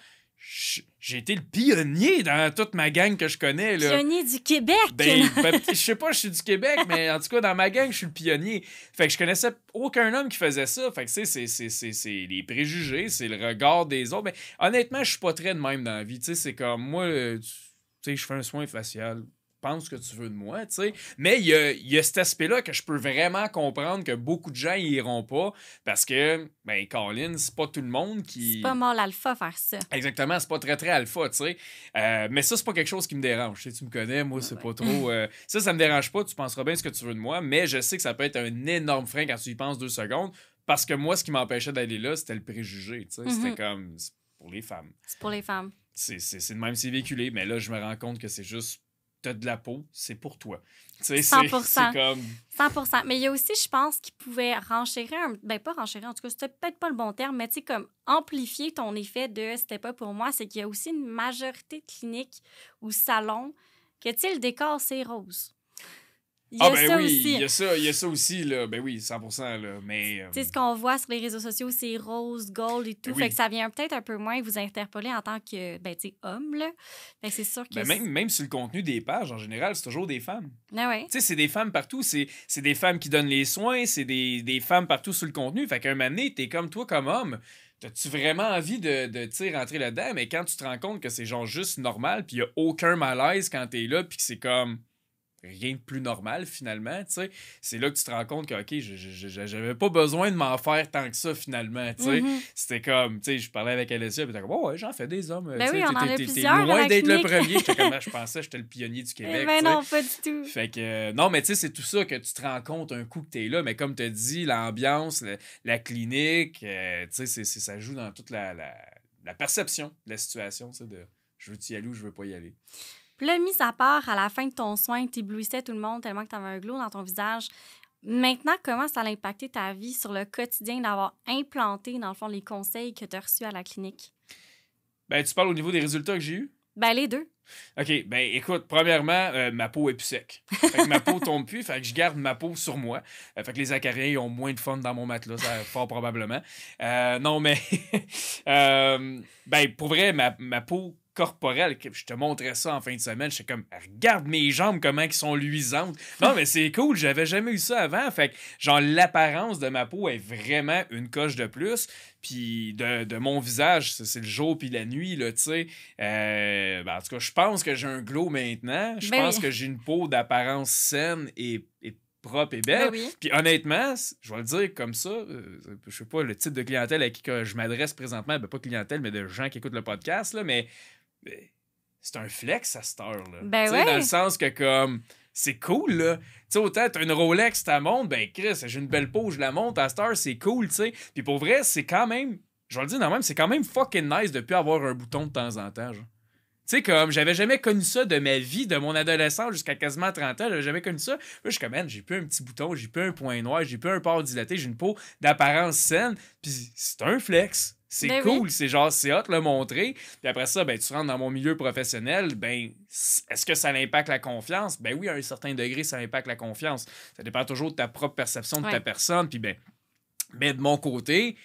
j'ai été le pionnier dans toute ma gang que je connais, là. Pionnier du Québec! Je sais pas, je suis du Québec, mais en tout cas, dans ma gang, je suis le pionnier. Fait que je connaissais aucun homme qui faisait ça. Fait que, tu sais, c'est les préjugés, c'est le regard des autres. Mais honnêtement, je suis pas très de même dans la vie. Tu sais, c'est comme moi, tu sais, je fais un soin facial. Pense ce que tu veux de moi, tu sais. Mais il y a cet aspect-là que je peux vraiment comprendre que beaucoup de gens y iront pas parce que, ben, Colin, c'est pas tout le monde qui... C'est pas mal alpha faire ça. Exactement, c'est pas très, très alpha, tu sais. Mais ça, c'est pas quelque chose qui me dérange. Tu sais, tu me connais, moi, c'est pas trop... ça me dérange pas, tu penseras bien ce que tu veux de moi, mais je sais que ça peut être un énorme frein quand tu y penses 2 secondes parce que moi, ce qui m'empêchait d'aller là, c'était le préjugé, tu sais. C'était comme... C'est pour les femmes. C'est pour les femmes. C'est de même, c'est véhiculé, mais là, je me rends compte que c'est juste... T'as de la peau, c'est pour toi. Tu sais, 100%. c'est comme... 100%. Mais il y a aussi, je pense, qu'il pouvait renchérir, ben pas renchérir, en tout cas, c'était peut-être pas le bon terme, mais tu sais, comme amplifier ton effet de c'était pas pour moi, c'est qu'il y a aussi une majorité de cliniques ou salons que, tu sais, le décor, c'est rose. Il y a ça oui, aussi. il y a ça aussi, là. Ben oui, 100%, là. Mais... Tu sais, ce qu'on voit sur les réseaux sociaux, c'est rose, gold et tout. Oui. Fait que ça vient peut-être un peu moins vous interpeller en tant que, ben, tu sais, homme, là. Fait que c'est sûr que... Ben même sur le contenu des pages, en général, c'est toujours des femmes. Ah ouais. Tu sais, c'est des femmes partout. C'est des femmes qui donnent les soins. C'est des femmes partout sur le contenu. Fait qu'un moment donné, t'es comme toi, comme homme. T'as-tu vraiment envie de tu sais, rentrer là-dedans? Mais quand tu te rends compte que c'est genre juste normal, puis il y a aucun malaise quand t'es là, puis que c'est comme... rien de plus normal, finalement, tu sais. C'est là que tu te rends compte que, OK, j'avais pas besoin de m'en faire tant que ça, finalement, tu sais. C'était comme, tu sais, je parlais avec Alessia, puis t'es comme, oh, ouais, j'en fais des hommes. Ben oui, on en a t'es plusieurs loin à la d'être le clinique. premier. J'étais comme, je pensais que j'étais le pionnier du Québec, Ben tu sais. non, pas du tout. Fait que, non, mais tu sais, c'est tout ça que tu te rends compte un coup que t'es là. Mais comme tu as dit, l'ambiance, la clinique, tu sais, ça joue dans toute la perception de la situation, tu sais, de je veux-tu y aller ou je veux pas y aller. Puis là, mis à part, à la fin de ton soin, tu éblouissais tout le monde tellement que tu avais un glow dans ton visage. Maintenant, comment ça a impacté ta vie sur le quotidien d'avoir implanté, dans le fond, les conseils que tu as reçus à la clinique? Ben, tu parles au niveau des résultats que j'ai eus? Ben, les deux. OK, ben écoute, premièrement, ma peau est plus sec. Fait que ma peau tombe plus, fait que je garde ma peau sur moi. Fait que les acariens ils ont moins de fun dans mon matelas, ça, fort probablement. Non, mais... ben, pour vrai, ma peau corporelle, je te montrais ça en fin de semaine, j'étais comme, regarde mes jambes, comment elles sont luisantes. Non, mais c'est cool, j'avais jamais eu ça avant. Fait que, genre, l'apparence de ma peau est vraiment une coche de plus. Puis de mon visage, c'est le jour puis la nuit, là, tu sais. Ben, en tout cas, je pense que j'ai un glow maintenant. Je pense que j'ai une peau d'apparence saine et propre et belle. Ben oui. Puis honnêtement, je vais le dire comme ça, je sais pas le type de clientèle à qui que je m'adresse présentement, ben pas clientèle, mais de gens qui écoutent le podcast, là, mais c'est un flex à cette heure-là. Ben Tu sais, ouais. dans le sens que comme c'est cool, là. Tu sais, autant t'as une Rolex, t'as montre, ben Chris, j'ai une belle peau, je la monte à cette heure, c'est cool, tu sais. Puis pour vrai, c'est quand même, je vais le dire non même, c'est quand même fucking nice de plus avoir un bouton de temps en temps, genre. Tu sais, comme, j'avais jamais connu ça de ma vie, de mon adolescence jusqu'à quasiment 30 ans, j'avais jamais connu ça. Là, je suis comme, man, j'ai plus un petit bouton, j'ai plus un point noir, j'ai plus un port dilaté, j'ai une peau d'apparence saine, puis c'est un flex. C'est Ben cool, oui. c'est genre, c'est hot le montrer. Puis après ça, ben, tu rentres dans mon milieu professionnel, ben, est-ce que ça impacte la confiance? Ben oui, à un certain degré, ça impacte la confiance. Ça dépend toujours de ta propre perception de ta personne. Puis ben, mais de mon côté,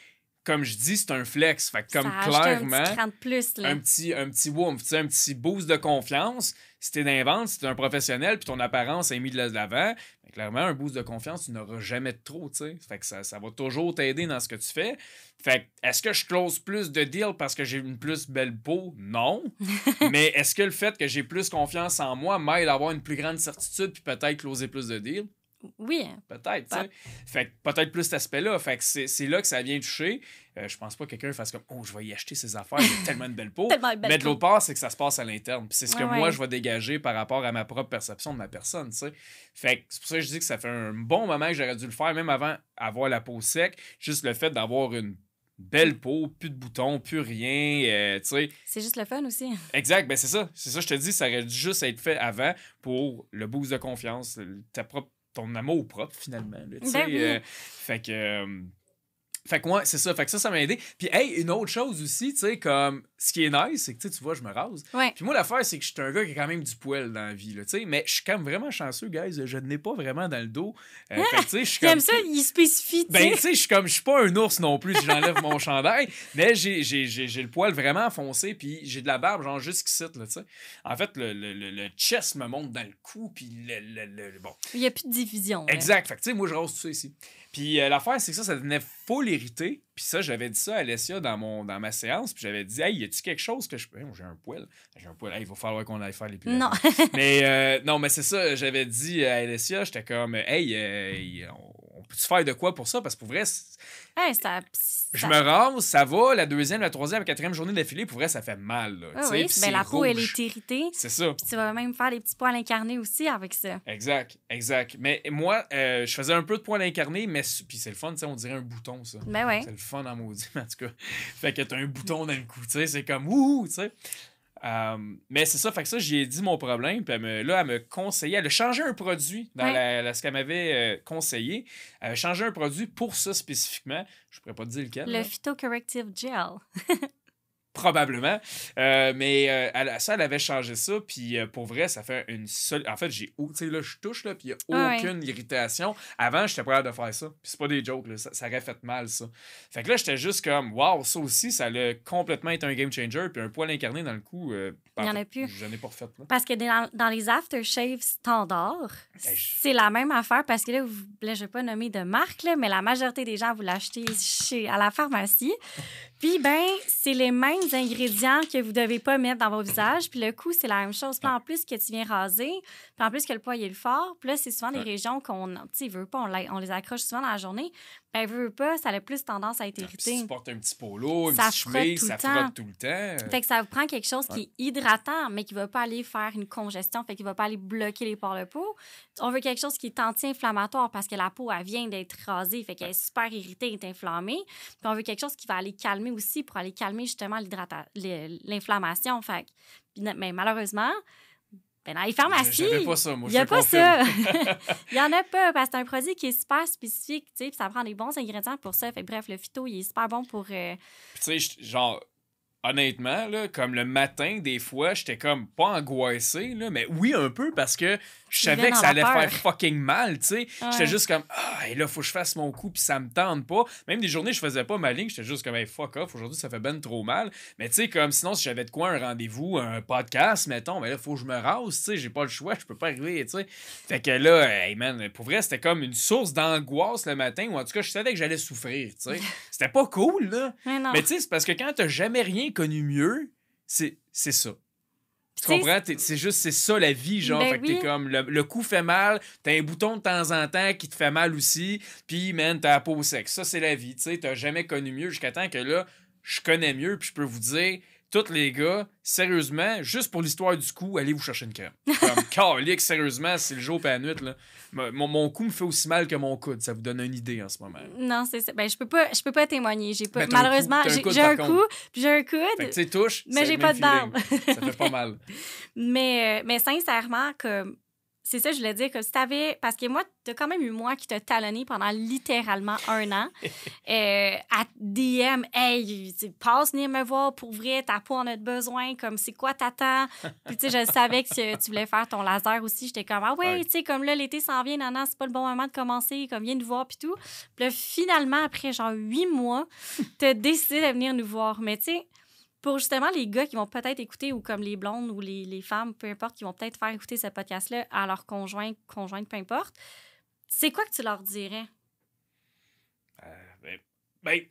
comme je dis, c'est un flex. Fait que comme Ça ajoute clairement, un petit cran de plus, là. un petit woof, tu sais, un petit boost de confiance. Si t'es d'invente, si t'es un professionnel, puis ton apparence est mise de l'avant, ben, clairement, un boost de confiance, tu n'auras jamais de trop, tu sais. Fait que ça va toujours t'aider dans ce que tu fais. Fait que, est-ce que je close plus de deals parce que j'ai une plus belle peau? Non. Mais est-ce que le fait que j'ai plus confiance en moi m'aide à avoir une plus grande certitude puis peut-être closer plus de deals? Oui. Peut-être, tu sais. Fait que peut-être plus cet aspect-là. Fait que c'est là que ça vient toucher. Je pense pas que quelqu'un fasse comme « Oh, je vais y acheter ces affaires, il y a tellement de belles peaux. » Tellement de belles Mais de peaux. l'autre part, c'est que ça se passe à l'interne. Puis c'est ce que Ouais, moi, ouais. je vais dégager par rapport à ma propre perception de ma personne, tu sais. Fait que c'est pour ça que je dis que ça fait un bon moment que j'aurais dû le faire, même avant avoir la peau sec. Juste le fait d'avoir une belle peau, plus de boutons, plus rien, tu sais. C'est juste le fun aussi. Exact, ben c'est ça. C'est ça, je te dis, ça aurait dû juste être fait avant pour le boost de confiance, ton amour propre, finalement. Là, tu sais, Ben oui. Fait que ouais, c'est ça. Fait que ça m'a aidé. Puis, hey, une autre chose aussi, tu sais, comme, ce qui est nice, c'est que, tu vois, je me rase. Ouais. Puis moi, l'affaire, c'est que je suis un gars qui a quand même du poil dans la vie, là, tu sais. Mais je suis quand même vraiment chanceux, guys. Je n'ai pas vraiment dans le dos. Fait que, tu sais, je suis comme... J'aime ça, il spécifie, tu sais. Ben, tu sais, je suis pas un ours non plus si j'enlève mon chandail, mais j'ai le poil vraiment foncé, puis j'ai de la barbe, genre, jusqu'ici, là, tu sais. En fait, le chest me monte dans le cou, puis bon. Il n'y a plus de division. Exact. Fait que, tu sais, moi, je rase tout ça ici. Puis l'affaire, c'est que ça devenait full irrité. Puis ça, j'avais dit ça à Alessia dans ma séance. Puis j'avais dit, hey, y a-tu quelque chose que je peux. Hey, j'ai un poil. J'ai un poil. Hey, il va falloir qu'on aille faire l'épilation. Non. Mais non, mais c'est ça. J'avais dit à Alessia, j'étais comme, hey, on peut-tu faire de quoi pour ça? Parce que pour vrai, Hey, je me rase, ça va. La deuxième, la troisième, la quatrième journée d'affilée, pour vrai, ça fait mal. Là, ah oui, ben, la peau, elle est irritée. C'est ça. Puis tu vas même faire des petits poils incarnés aussi avec ça. Exact. Mais moi, je faisais un peu de poils incarnés, mais puis c'est le fun, tu sais, on dirait un bouton, ça. Ben ouais. C'est le fun en maudit, en tout cas. Fait que t'as un bouton dans le cou, tu sais, c'est comme ouh, tu sais. Mais c'est ça, fait que ça, j'y ai dit mon problème, puis elle me conseillait, elle a changé un produit dans ce qu'elle m'avait conseillé. Elle a changé un produit pour ça spécifiquement. Je pourrais pas te dire lequel. Le Phytocorrective Gel. Probablement. Mais elle avait changé ça. Puis pour vrai, ça fait une seule. En fait, tu sais, là, je touche, là, puis il n'y a aucune irritation. Avant, j'étais pas capable de faire ça. Puis c'est pas des jokes, là. Ça aurait fait mal, ça. Fait que là, j'étais juste comme, waouh, ça aussi, ça a complètement été un game changer. Puis un poil incarné dans le cou. Il n'y en a plus. Je n'ai pas refait. Là. Parce que dans les aftershaves standards, c'est la même affaire. Parce que là, je ne vais pas nommer de marque, là, mais la majorité des gens, vous l'achetez à la pharmacie. Puis, ben, c'est les mêmes ingrédients que vous devez pas mettre dans vos visages. Puis le cou, c'est la même chose. Puis en plus que tu viens raser, puis en plus que le poids, il est le fort. Puis là, c'est souvent des régions qu'on, tu sais, veut pas, on les accroche souvent dans la journée. Ben, veut pas, ça a plus tendance à être irrité. Si tu portes un petit polo, une petite chemise, ça frotte tout le temps. Fait que ça vous prend quelque chose qui est hydratant, mais qui va pas aller faire une congestion, fait qu'il va pas aller bloquer les pores de peau. On veut quelque chose qui est anti-inflammatoire parce que la peau, elle vient d'être rasée, fait qu'elle est super irritée, elle est inflammée. Puis on veut quelque chose qui va aller calmer aussi pour aller calmer justement l'inflammation. Fait que, mais malheureusement, ben dans les pharmacies, il n'y a pas ça. Il n'y en a pas parce que c'est un produit qui est super spécifique, tu sais, puis ça prend des bons ingrédients pour ça. Fait que, bref, le phyto, il est super bon pour... Tu sais, genre, honnêtement, là, comme le matin, des fois, j'étais comme pas angoissé, là, mais oui, un peu, parce que je savais que ça allait faire fucking mal, tu sais. Ouais. J'étais juste comme, et là, faut que je fasse mon coup, puis ça me tente pas. Même des journées, je faisais pas ma ligne, j'étais juste comme, hey, fuck off, aujourd'hui, ça fait ben trop mal. Mais tu sais, comme sinon, si j'avais de quoi, un rendez-vous, un podcast, mettons, ben là, faut que je me rase, tu sais, j'ai pas le choix, je peux pas arriver, tu sais. Fait que là, hey man, pour vrai, c'était comme une source d'angoisse le matin, ou en tout cas, je savais que j'allais souffrir, tu sais. C'était pas cool, là. Mais tu sais, c'est parce que quand t'as jamais rien connu mieux, c'est ça. Tu comprends? C'est ça la vie, genre. Ben fait que t'es comme, le cou fait mal, t'as un bouton de temps en temps qui te fait mal aussi, puis, man, t'as la peau sec. Ça, c'est la vie, tu sais. T'as jamais connu mieux jusqu'à temps que là, je connais mieux, puis je peux vous dire, tous les gars, sérieusement, juste pour l'histoire du cou, allez vous chercher une crème. Comme, calique, sérieusement, c'est le jour et la nuit, là. Mon cou me fait aussi mal que mon coude. Ça vous donne une idée en ce moment. Non, c'est ça. Ben, je peux pas témoigner. Malheureusement, j'ai un cou, puis j'ai un coude. Fait que tu sais, touche, mais j'ai pas de barbe. Ça fait pas mal. Mais sincèrement, comme... C'est ça, je voulais dire que si t'avais... Parce que moi, t'as quand même eu moi qui t'a talonné pendant littéralement 1 an. À DM, hey, passe venir me voir pour vrai, ta peau en a besoin, comme c'est quoi t'attends? Puis tu sais, je savais que tu voulais faire ton laser aussi. J'étais comme, ah ouais, tu sais, comme là, l'été s'en vient, non, c'est pas le bon moment de commencer, comme viens nous voir, puis tout. Puis là, finalement, après genre 8 mois, t'as décidé de venir nous voir. Mais tu sais, pour justement les gars qui vont peut-être écouter, ou comme les blondes ou les femmes, peu importe, qui vont peut-être faire écouter ce podcast-là à leur conjointe, peu importe, c'est quoi que tu leur dirais?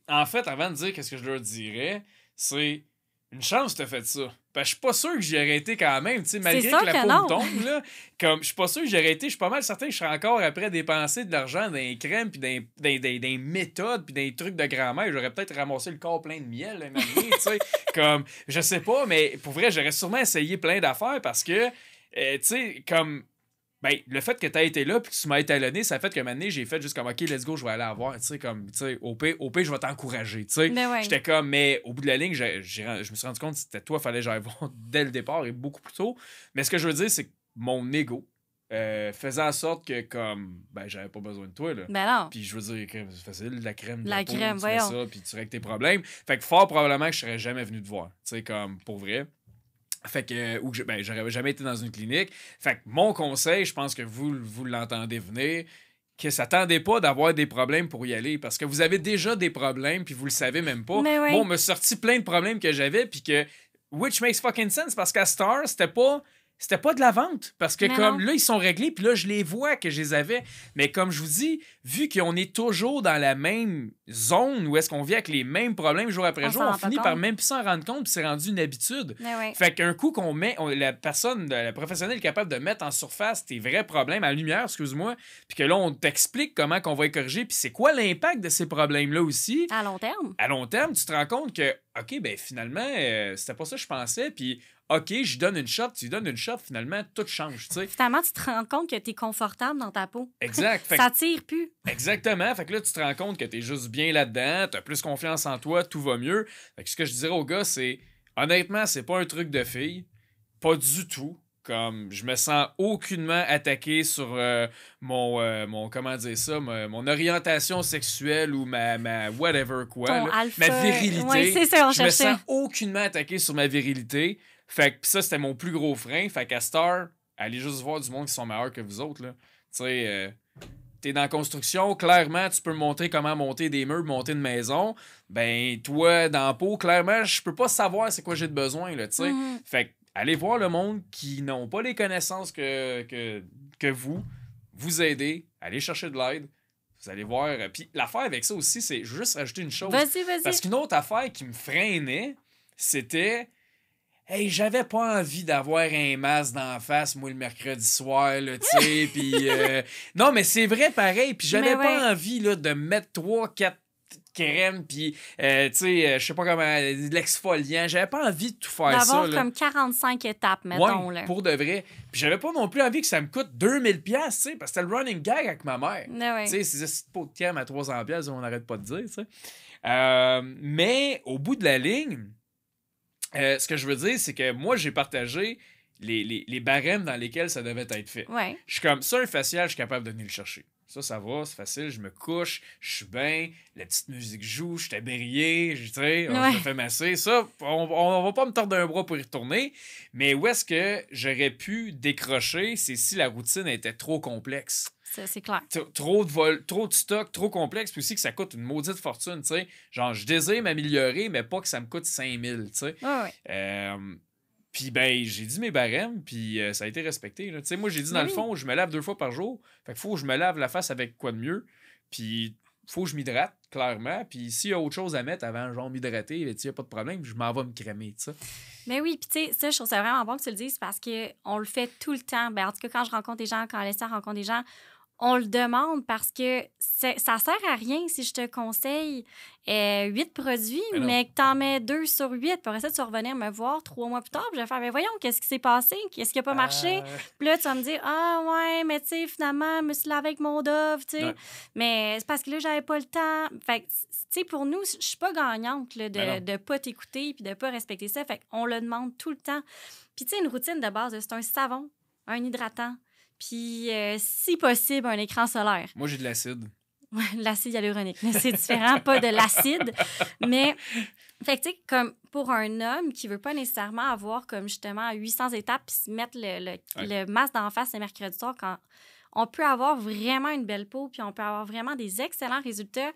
En fait, avant de dire qu'est-ce que je leur dirais, c'est une chance que t'as fait ça. Je suis pas sûr que j'y aurais été quand même, tu sais, malgré que la peau me tombe, là. Comme, je suis pas sûr que j'y aurais été, je suis pas mal certain que je serais encore après dépenser de l'argent dans des crèmes, puis dans des méthodes, puis dans des trucs de grand-mère. J'aurais peut-être ramassé le corps plein de miel, tu sais. Comme, je sais pas, mais pour vrai, j'aurais sûrement essayé plein d'affaires parce que, tu sais, comme... Ben, le fait que tu aies été là puis que tu m'as étalonné, ça fait que maintenant, j'ai fait juste comme, OK, let's go, je vais aller la voir. Tu sais, comme, tu sais, au pire, je vais t'encourager. Tu sais, Mais ouais. j'étais comme, mais au bout de la ligne, je me suis rendu compte que c'était toi, fallait que j'aille voir dès le départ et beaucoup plus tôt. Mais ce que je veux dire, c'est que mon ego faisait en sorte que, comme, ben, j'avais pas besoin de toi, là. Ben non. Puis je veux dire, c'est facile, la crème de La peau, crème, tu mets voyons. ça, puis tu règles tes problèmes. Fait que fort probablement que je serais jamais venu te voir. Tu sais, comme, pour vrai. Fait que, ou que j'aurais jamais été dans une clinique. Fait que mon conseil, je pense que vous l'entendez venir, que s'attendez pas d'avoir des problèmes pour y aller, parce que vous avez déjà des problèmes, puis vous le savez même pas. Mais oui. Moi, on m'a sorti plein de problèmes que j'avais, puis que, which makes fucking sense, parce qu'à Star, c'était pas de la vente. Parce que Mais comme non. là, ils sont réglés, puis là, je les vois que je les avais. Mais comme je vous dis, vu qu'on est toujours dans la même zone où est-ce qu'on vit avec les mêmes problèmes jour après On jour, s'en on rend pas finit par compte. même plus s'en rendre compte, puis c'est rendu une habitude. Mais oui. Fait qu'un coup qu'on met, la personne, la professionnelle est capable de mettre en surface tes vrais problèmes, à la lumière, excuse-moi, puis que là, on t'explique comment qu'on va les corriger, puis c'est quoi l'impact de ces problèmes-là aussi. À long terme. À long terme, tu te rends compte que, OK, ben finalement, c'était pas ça que je pensais, puis OK, je donne une shot, tu lui donnes une shot, finalement, tout change, tu sais. Finalement, tu te rends compte que tu es confortable dans ta peau. Exact. Fait Ça tire plus. exactement. Fait que là, tu te rends compte que t'es juste bien là-dedans, t'as plus confiance en toi, tout va mieux. Fait que ce que je dirais aux gars, c'est honnêtement, c'est pas un truc de fille. Pas du tout. Comme je me sens aucunement attaqué sur mon comment dire ça, mon orientation sexuelle ou ma whatever quoi. Ton Là. alpha. Ma virilité. Ouais, c'est ça, on Je me cherchait. sens aucunement attaqué sur ma virilité. Fait que pis ça, c'était mon plus gros frein. Fait qu'à Star, allez juste voir du monde qui sont meilleurs que vous autres. Là. Tu sais, t'es dans la construction, clairement, tu peux me montrer comment monter des murs, monter une maison. Ben, toi, dans la peau, clairement, je peux pas savoir c'est quoi j'ai de besoin, là, tu sais. Mhm. Fait que, allez voir le monde qui n'ont pas les connaissances que vous aider, allez chercher de l'aide. Vous allez voir. Puis l'affaire avec ça aussi, c'est, je veux juste rajouter une chose. Vas-y, Parce vas-y. qu'une autre affaire qui me freinait, c'était... Hey, j'avais pas envie d'avoir un masque d'en face, moi, le mercredi soir, là, tu sais, puis... Non, mais c'est vrai, pareil, puis j'avais Mais pas ouais. envie, là, de mettre 3-4 crèmes, puis, tu sais, je sais pas comment, de l'exfoliant, j'avais pas envie de tout faire ça, D'avoir là. comme 45 étapes, mettons. Ouais, Là. pour de vrai. Puis j'avais pas non plus envie que ça me coûte 2000$, tu sais, parce que c'était le running gag avec ma mère. Mais ouais. Tu sais, c'est ce pot de crème à 300$, on n'arrête pas de dire, tu sais. Mais, au bout de la ligne... ce que je veux dire, c'est que moi, j'ai partagé les barèmes dans lesquels ça devait être fait. Ouais. Je suis comme ça, un facial, je suis capable de venir le chercher. Ça va, c'est facile, je me couche, je suis bien, la petite musique joue, je suis abrillé, tu sais, je Ouais. me fais masser. Ça, on va pas me tordre un bras pour y retourner, mais où est-ce que j'aurais pu décrocher, c'est si la routine était trop complexe. C'est clair. Trop de stock, trop complexe, puis aussi que ça coûte une maudite fortune, tu sais. Genre, je désire m'améliorer, mais pas que ça me coûte 5000, tu sais. Ouais, ouais. Puis ben, j'ai dit mes barèmes, puis ça a été respecté, là. Tu sais, moi, j'ai dit, dans Mais le oui. fond, je me lave 2 fois par jour. Fait qu'il faut que je me lave la face avec quoi de mieux. Puis faut que je m'hydrate, clairement. Puis s'il y a autre chose à mettre avant, genre m'hydrater, il n'y a pas de problème, je m'en vais me cramer, tu sais. Mais oui, puis tu sais, ça, je trouve ça vraiment bon que tu le dises parce qu'on le fait tout le temps. Ben, en tout cas, quand je rencontre des gens, quand Alessia rencontre des gens, on le demande parce que ça sert à rien si je te conseille 8 produits, Mais non. mais que t'en mets 2 sur 8. Puis après ça, tu vas revenir me voir 3 mois plus tard. Puis je vais faire, mais voyons, qu'est-ce qui s'est passé? Qu'est-ce qui n'a pas marché? Puis là, tu vas me dire, ah ouais, mais tu sais, finalement, je me suis lavé avec mon Dove, tu sais. Ouais. Mais c'est parce que là, j'avais pas le temps. Fait que, tu sais, pour nous, je suis pas gagnante là, Mais non. de pas t'écouter puis de pas respecter ça. Fait qu'on le demande tout le temps. Puis tu sais, une routine de base, c'est un savon, un hydratant, puis si possible, un écran solaire. Moi, j'ai de l'acide. Ouais, l'acide hyaluronique, mais c'est différent, pas de l'acide. Mais, fait que, tu sais, comme pour un homme qui veut pas nécessairement avoir comme justement 800 étapes puis se mettre le masque d'en face le mercredi soir, quand on peut avoir vraiment une belle peau puis on peut avoir vraiment des excellents résultats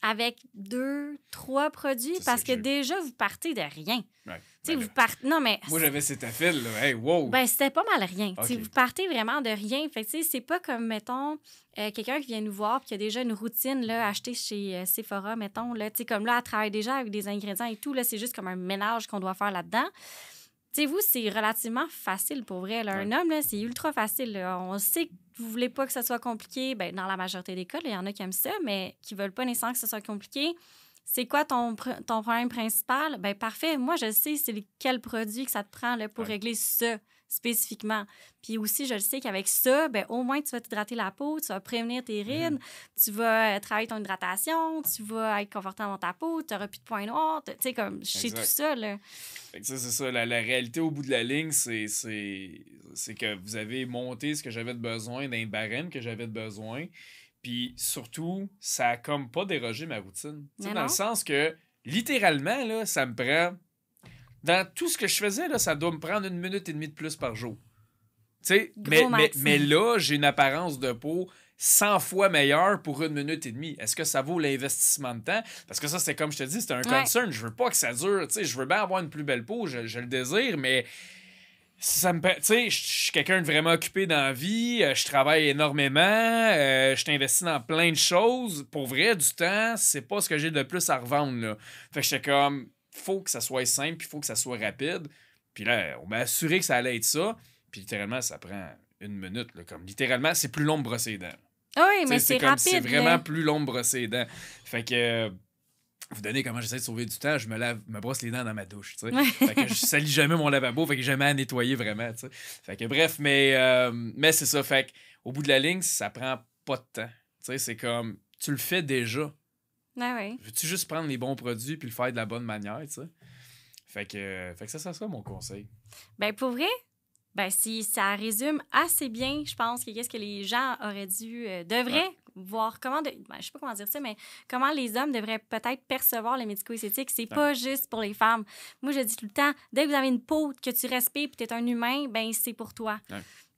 avec 2, 3 produits C'est parce ça que que j'ai. déjà, vous partez de rien. Ouais. Tu sais, Ben vous là, partez... Non, mais... moi, j'avais Cétafil, là. Hey, wow! Ben, c'était pas mal rien. Tu sais, Ok. vous partez vraiment de rien. Fait que, tu sais, c'est pas comme, mettons, quelqu'un qui vient nous voir et qui a déjà une routine là, achetée chez Sephora, mettons. Là, tu sais, comme là, elle travaille déjà avec des ingrédients et tout. Là, c'est juste comme un ménage qu'on doit faire là-dedans. Tu sais, vous, c'est relativement facile pour vrai. Là. Un homme, là, c'est ultra facile. Là. On sait que vous voulez pas que ça soit compliqué. Ben, dans la majorité des cas, il y en a qui aiment ça, mais qui veulent pas nécessairement que ça soit compliqué. C'est quoi ton problème principal? Ben parfait. Moi, je sais c'est quel produit que ça te prend là, pour régler ça. spécifiquement. Puis aussi, je le sais qu'avec ça, ben, au moins, tu vas t'hydrater la peau, tu vas prévenir tes rides, tu vas travailler ton hydratation, tu vas être confortable dans ta peau, tu n'auras plus de points noirs. Tu sais, comme, je sais tout ça, là. Fait que ça, c'est ça. La réalité au bout de la ligne, c'est que vous avez monté ce que j'avais de besoin d'un barème que j'avais de besoin. Puis surtout, ça a comme pas dérogé ma routine. Dans le sens que, littéralement, là, ça me prend... Dans tout ce que je faisais, là, ça doit me prendre 1 minute et demie de plus par jour. Mais là, j'ai une apparence de peau 100 fois meilleure pour 1 minute et demie. Est-ce que ça vaut l'investissement de temps? Parce que ça, c'est comme je te dis, c'est un concern. Je veux pas que ça dure. Je veux bien avoir une plus belle peau, je le désire, mais ça me... Tu sais, je suis quelqu'un de vraiment occupé dans la vie, je travaille énormément, je t'investis dans plein de choses. Pour vrai, du temps, c'est pas ce que j'ai de plus à revendre, là. Fait que j'étais comme... faut que ça soit simple, puis il faut que ça soit rapide. Puis là, on m'a assuré que ça allait être ça. Puis littéralement, ça prend 1 minute. Là, comme littéralement, c'est plus long de brosser les dents. Oui, mais c'est rapide. C'est vraiment plus long de brosser les dents. Fait que, vous donnez comment j'essaie de sauver du temps, je me brosse les dents dans ma douche. Fait que je salis jamais mon lavabo, fait que j'ai jamais à nettoyer vraiment. T'sais. Fait que bref, mais c'est ça. Fait que, au bout de la ligne, ça prend pas de temps. T'sais, c'est comme, tu le fais déjà. Ah oui. Veux-tu juste prendre les bons produits puis le faire de la bonne manière, tu sais? Fait que ça sera mon conseil. Ben pour vrai, ben si ça résume assez bien, je pense, qu'est-ce que les gens auraient dû, devraient voir comment, je sais pas comment dire ça, mais comment les hommes devraient peut-être percevoir le médico-esthétique. C'est pas juste pour les femmes. Moi, je dis tout le temps, dès que vous avez une peau que tu respires et que tu es un humain, ben c'est pour toi.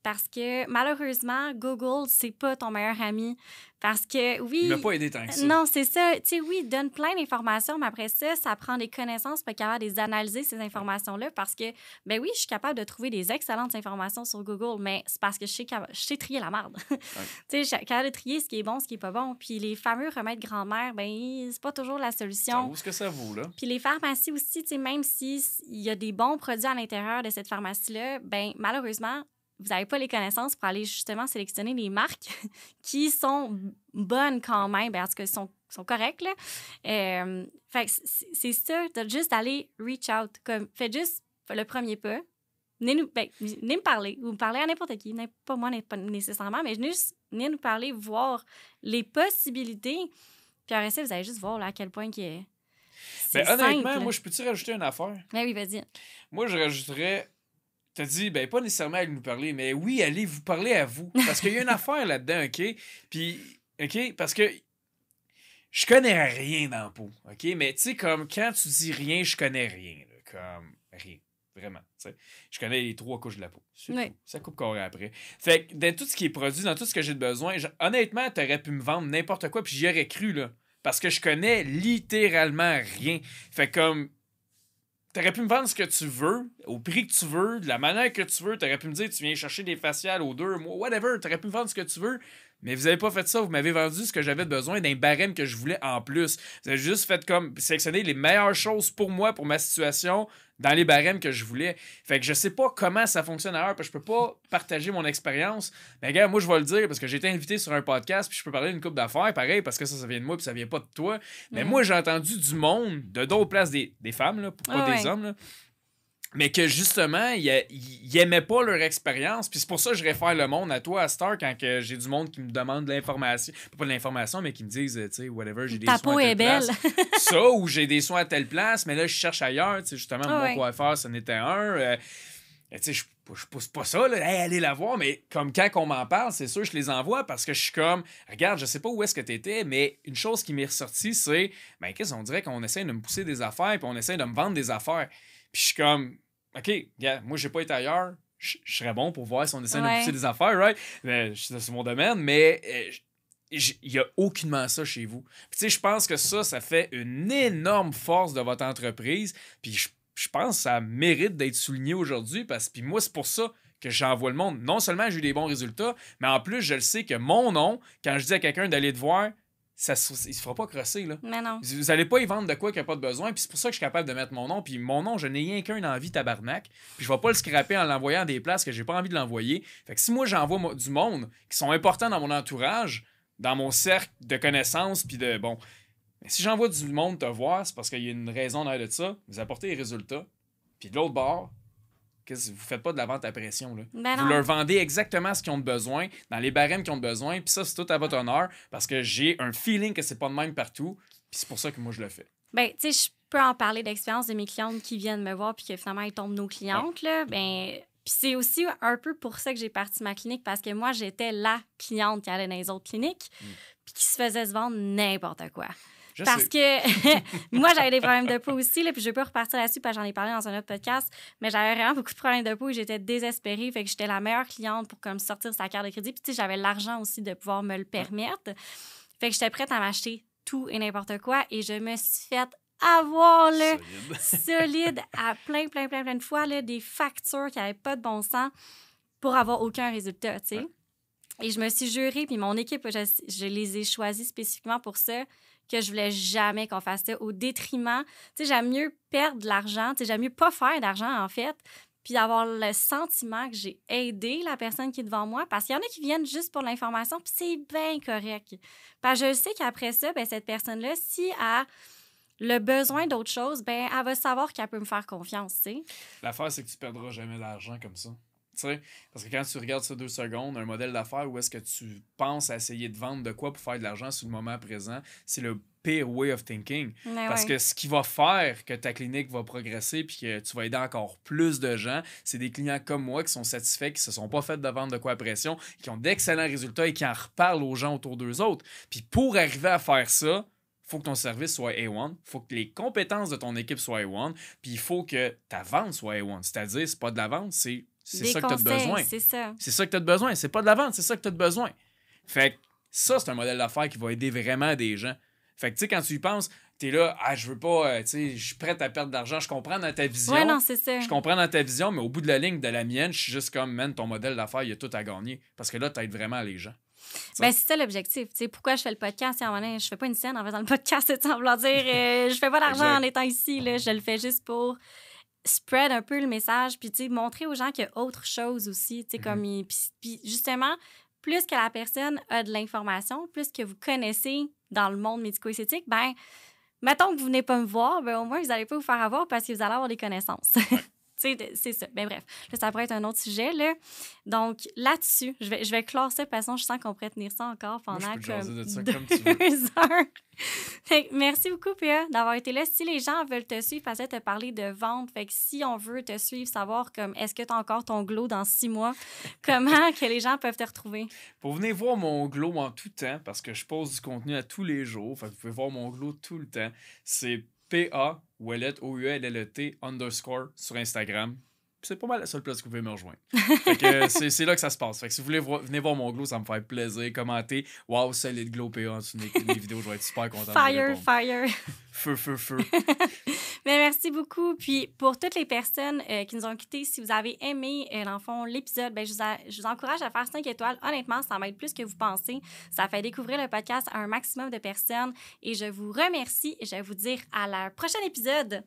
Parce que, malheureusement, Google, c'est pas ton meilleur ami. Parce que, oui... Il m'a pas aidé tant que ça. Non, c'est ça. Tu sais, oui, il donne plein d'informations, mais après ça, ça prend des connaissances pour être capable de les analyser, ces informations-là. Parce que, ben oui, je suis capable de trouver des excellentes informations sur Google, mais c'est parce que je sais trier la merde. Tu sais, je suis capable de trier ce qui est bon, ce qui est pas bon. Puis les fameux remèdes grand-mère, ben c'est pas toujours la solution. Ça vaut ce que ça vaut, là. Puis les pharmacies aussi, tu sais, même s'il y a des bons produits à l'intérieur de cette pharmacie-là, ben malheureusement, vous n'avez pas les connaissances pour aller justement sélectionner les marques qui sont bonnes quand même, ben, en tout cas, sont correctes. Là. Fait que c'est ça, juste d'aller reach out. Comme, faites juste le premier pas. Venez me parler. Vous me parlez à n'importe qui. Pas moi, pas nécessairement, mais venez nous parler, voir les possibilités. Puis après ça, vous allez juste voir là, à quel point c'est honnêtement, simple. moi, je peux-tu rajouter une affaire? Ben oui, vas-y. Moi, je rajouterais... T'as dit, ben pas nécessairement à nous parler, mais oui, allez vous parler à vous. Parce qu'il y a une affaire là-dedans, OK? Puis, OK? Parce que je connais rien dans la peau, OK? Mais tu sais, comme quand tu dis rien, je connais rien. Là, comme rien. Vraiment. T'sais. Je connais les 3 couches de la peau. Oui. Ça coupe carré après. Fait que dans tout ce qui est produit, dans tout ce que j'ai de besoin, honnêtement, t'aurais pu me vendre n'importe quoi, puis j'y aurais cru, là. Parce que je connais littéralement rien. Fait comme... T'aurais pu me vendre ce que tu veux, au prix que tu veux, de la manière que tu veux. T'aurais pu me dire, tu viens chercher des faciales aux 2 mois, whatever. T'aurais pu me vendre ce que tu veux. Mais vous avez pas fait ça. Vous m'avez vendu ce que j'avais besoin d'un barème que je voulais en plus. Vous avez juste fait comme sélectionner les meilleures choses pour moi, pour ma situation, dans les barèmes que je voulais. Fait que je sais pas comment ça fonctionne ailleurs, parce que je peux pas partager mon expérience. Mais regarde, moi, je vais le dire, parce que j'ai été invité sur un podcast, puis je peux parler d'une couple d'affaires, pareil, parce que ça vient de moi, puis ça vient pas de toi. Mais moi, j'ai entendu du monde, de d'autres places, des femmes, là, pas des hommes, là, mais que justement, ils aimaient pas leur expérience. Puis c'est pour ça que je réfère le monde à toi, à Star, quand que j'ai du monde qui me demande de l'information. Pas de l'information, mais qui me disent, tu sais, whatever, j'ai des soins à telle place. Ça, ou j'ai des soins à telle place, mais là, je cherche ailleurs. Tu sais, justement, mon coiffeur, c'en était un. Tu sais, je pousse pas ça, là, hey, allez la voir, mais comme quand on m'en parle, c'est sûr, je les envoie parce que je suis comme, regarde, je sais pas où est-ce que t'étais, mais une chose qui m'est ressortie, c'est, ben, qu'est-ce qu'on dirait qu'on essaie de me pousser des affaires, puis on essaie de me vendre des affaires. Puis je suis comme, OK, gars, moi, j'ai pas été ailleurs. Je serais bon pour voir si on essaie de me pousser des affaires, right? C'est mon domaine, mais il y a aucunement ça chez vous. Puis tu sais, je pense que ça fait une énorme force de votre entreprise. Puis je pense que ça mérite d'être souligné aujourd'hui parce que moi, c'est pour ça que j'envoie le monde. Non seulement j'ai eu des bons résultats, mais en plus, je le sais que mon nom, quand je dis à quelqu'un d'aller te voir, il se fera pas crosser, là. Mais non. Vous allez pas y vendre de quoi qu'il n'y a pas de besoin, puis c'est pour ça que je suis capable de mettre mon nom, puis mon nom, je n'ai rien qu'un envie tabarnak, puis je vais pas le scraper en l'envoyant à des places que j'ai pas envie de l'envoyer. Fait que si moi, j'envoie du monde qui sont importants dans mon entourage, dans mon cercle de connaissances, puis de, bon... Mais si j'envoie du monde te voir, c'est parce qu'il y a une raison derrière de ça, vous apportez les résultats, puis de l'autre bord, Vous faites pas de la vente à pression. Là. Ben vous non. leur vendez exactement ce qu'ils ont besoin, dans les barèmes qu'ils ont besoin, puis ça, c'est tout à votre honneur, parce que j'ai un feeling que c'est pas de même partout, puis c'est pour ça que moi, je le fais. Ben, tu sais, je peux en parler d'expérience de mes clientes qui viennent me voir puis que finalement, elles tombent nos clientes, là. Ben, puis c'est aussi un peu pour ça que j'ai parti ma clinique, parce que moi, j'étais la cliente qui allait dans les autres cliniques puis qui se faisait se vendre n'importe quoi. Parce que moi, j'avais des problèmes de peau aussi, là, puis je vais pas repartir là-dessus parce que j'en ai parlé dans un autre podcast, mais j'avais vraiment beaucoup de problèmes de peau et j'étais désespérée. Fait que j'étais la meilleure cliente pour comme sortir sa carte de crédit. Puis tu sais, j'avais l'argent aussi de pouvoir me le permettre. Fait que j'étais prête à m'acheter tout et n'importe quoi et je me suis fait avoir, là, solide à plein de fois, là, des factures qui n'avaient pas de bon sens pour avoir aucun résultat, tu sais. Ouais. Et je me suis jurée, puis mon équipe, je les ai choisis spécifiquement pour ça, que je voulais jamais qu'on fasse ça au détriment. Tu sais, j'aime mieux perdre de l'argent, tu sais, j'aime mieux pas faire d'argent, en fait, puis avoir le sentiment que j'ai aidé la personne qui est devant moi, parce qu'il y en a qui viennent juste pour l'information, puis c'est bien correct. Parce que je sais qu'après ça, ben, cette personne-là, si elle a le besoin d'autre chose, ben, elle va savoir qu'elle peut me faire confiance, tu sais. L'affaire, c'est que tu perdras jamais d'argent comme ça. T'sais, parce que quand tu regardes ça 2 secondes, un modèle d'affaires où est-ce que tu penses à essayer de vendre de quoi pour faire de l'argent sur le moment présent, c'est le pire way of thinking. Mais parce que ce qui va faire que ta clinique va progresser puis que tu vas aider encore plus de gens, c'est des clients comme moi qui sont satisfaits, qui se sont pas fait de vendre de quoi à pression, qui ont d'excellents résultats et qui en reparlent aux gens autour d'eux autres. Puis pour arriver à faire ça, il faut que ton service soit A1, il faut que les compétences de ton équipe soient A1, puis il faut que ta vente soit A1. C'est-à-dire, c'est pas de la vente, c'est ça que tu as besoin. C'est ça. C'est ça que tu as besoin. C'est pas de la vente, c'est ça que tu as besoin. Fait que ça, c'est un modèle d'affaires qui va aider vraiment des gens. Fait que, tu sais, quand tu y penses, t'es là, je veux pas, tu sais, je suis prête à perdre de l'argent. Je comprends dans ta vision. Ouais, non, c'est ça. Je comprends dans ta vision, mais au bout de la ligne, de la mienne, je suis juste comme, man, ton modèle d'affaires, il y a tout à gagner. Parce que là, tu aides vraiment les gens. Ben, c'est ça l'objectif. T'sais, pourquoi je fais le podcast? À un moment donné, je fais pas une scène en faisant le podcast, en voulant dire je fais pas d'argent en étant ici. Là, je le fais juste pour spread un peu le message, puis montrer aux gens qu'il y a autre chose aussi. Comme puis justement, plus que la personne a de l'information, plus que vous connaissez dans le monde médico-esthétique, ben, mettons que vous venez pas me voir, ben, au moins, vous n'allez pas vous faire avoir parce que vous allez avoir des connaissances. C'est ça. Ben bref, là, ça pourrait être un autre sujet. Là. Donc, là-dessus, je vais clore ça parce que je sens qu'on pourrait tenir ça encore pendant moi, je peux comme de ça 2 comme tu veux. heures. Fait que merci beaucoup, PA, d'avoir été là. Si les gens veulent te suivre, parce que te parler de vente, fait que si on veut te suivre, savoir comme est-ce que tu as encore ton glow dans 6 mois, comment que les gens peuvent te retrouver? Pour venir voir mon glow en tout temps, parce que je pose du contenu à tous les jours, fait que vous pouvez voir mon glow tout le temps, c'est PA Ouellet, OUELLET _ sur Instagram. Puis c'est pas mal la seule place que vous pouvez me rejoindre. Fait que c'est là que ça se passe. Fait que si vous voulez venir voir mon glow, ça me fait plaisir. Commentez. Wow, solide glow PA en dessous de mes vidéos. Je vais être super content. Fire. Feu. Mais merci beaucoup. Puis pour toutes les personnes qui nous ont quittés, si vous avez aimé, dans le fond, l'épisode, ben, je vous encourage à faire 5 étoiles. Honnêtement, ça m'aide plus que vous pensez. Ça fait découvrir le podcast à un maximum de personnes. Et je vous remercie et je vais vous dire à la prochaine épisode.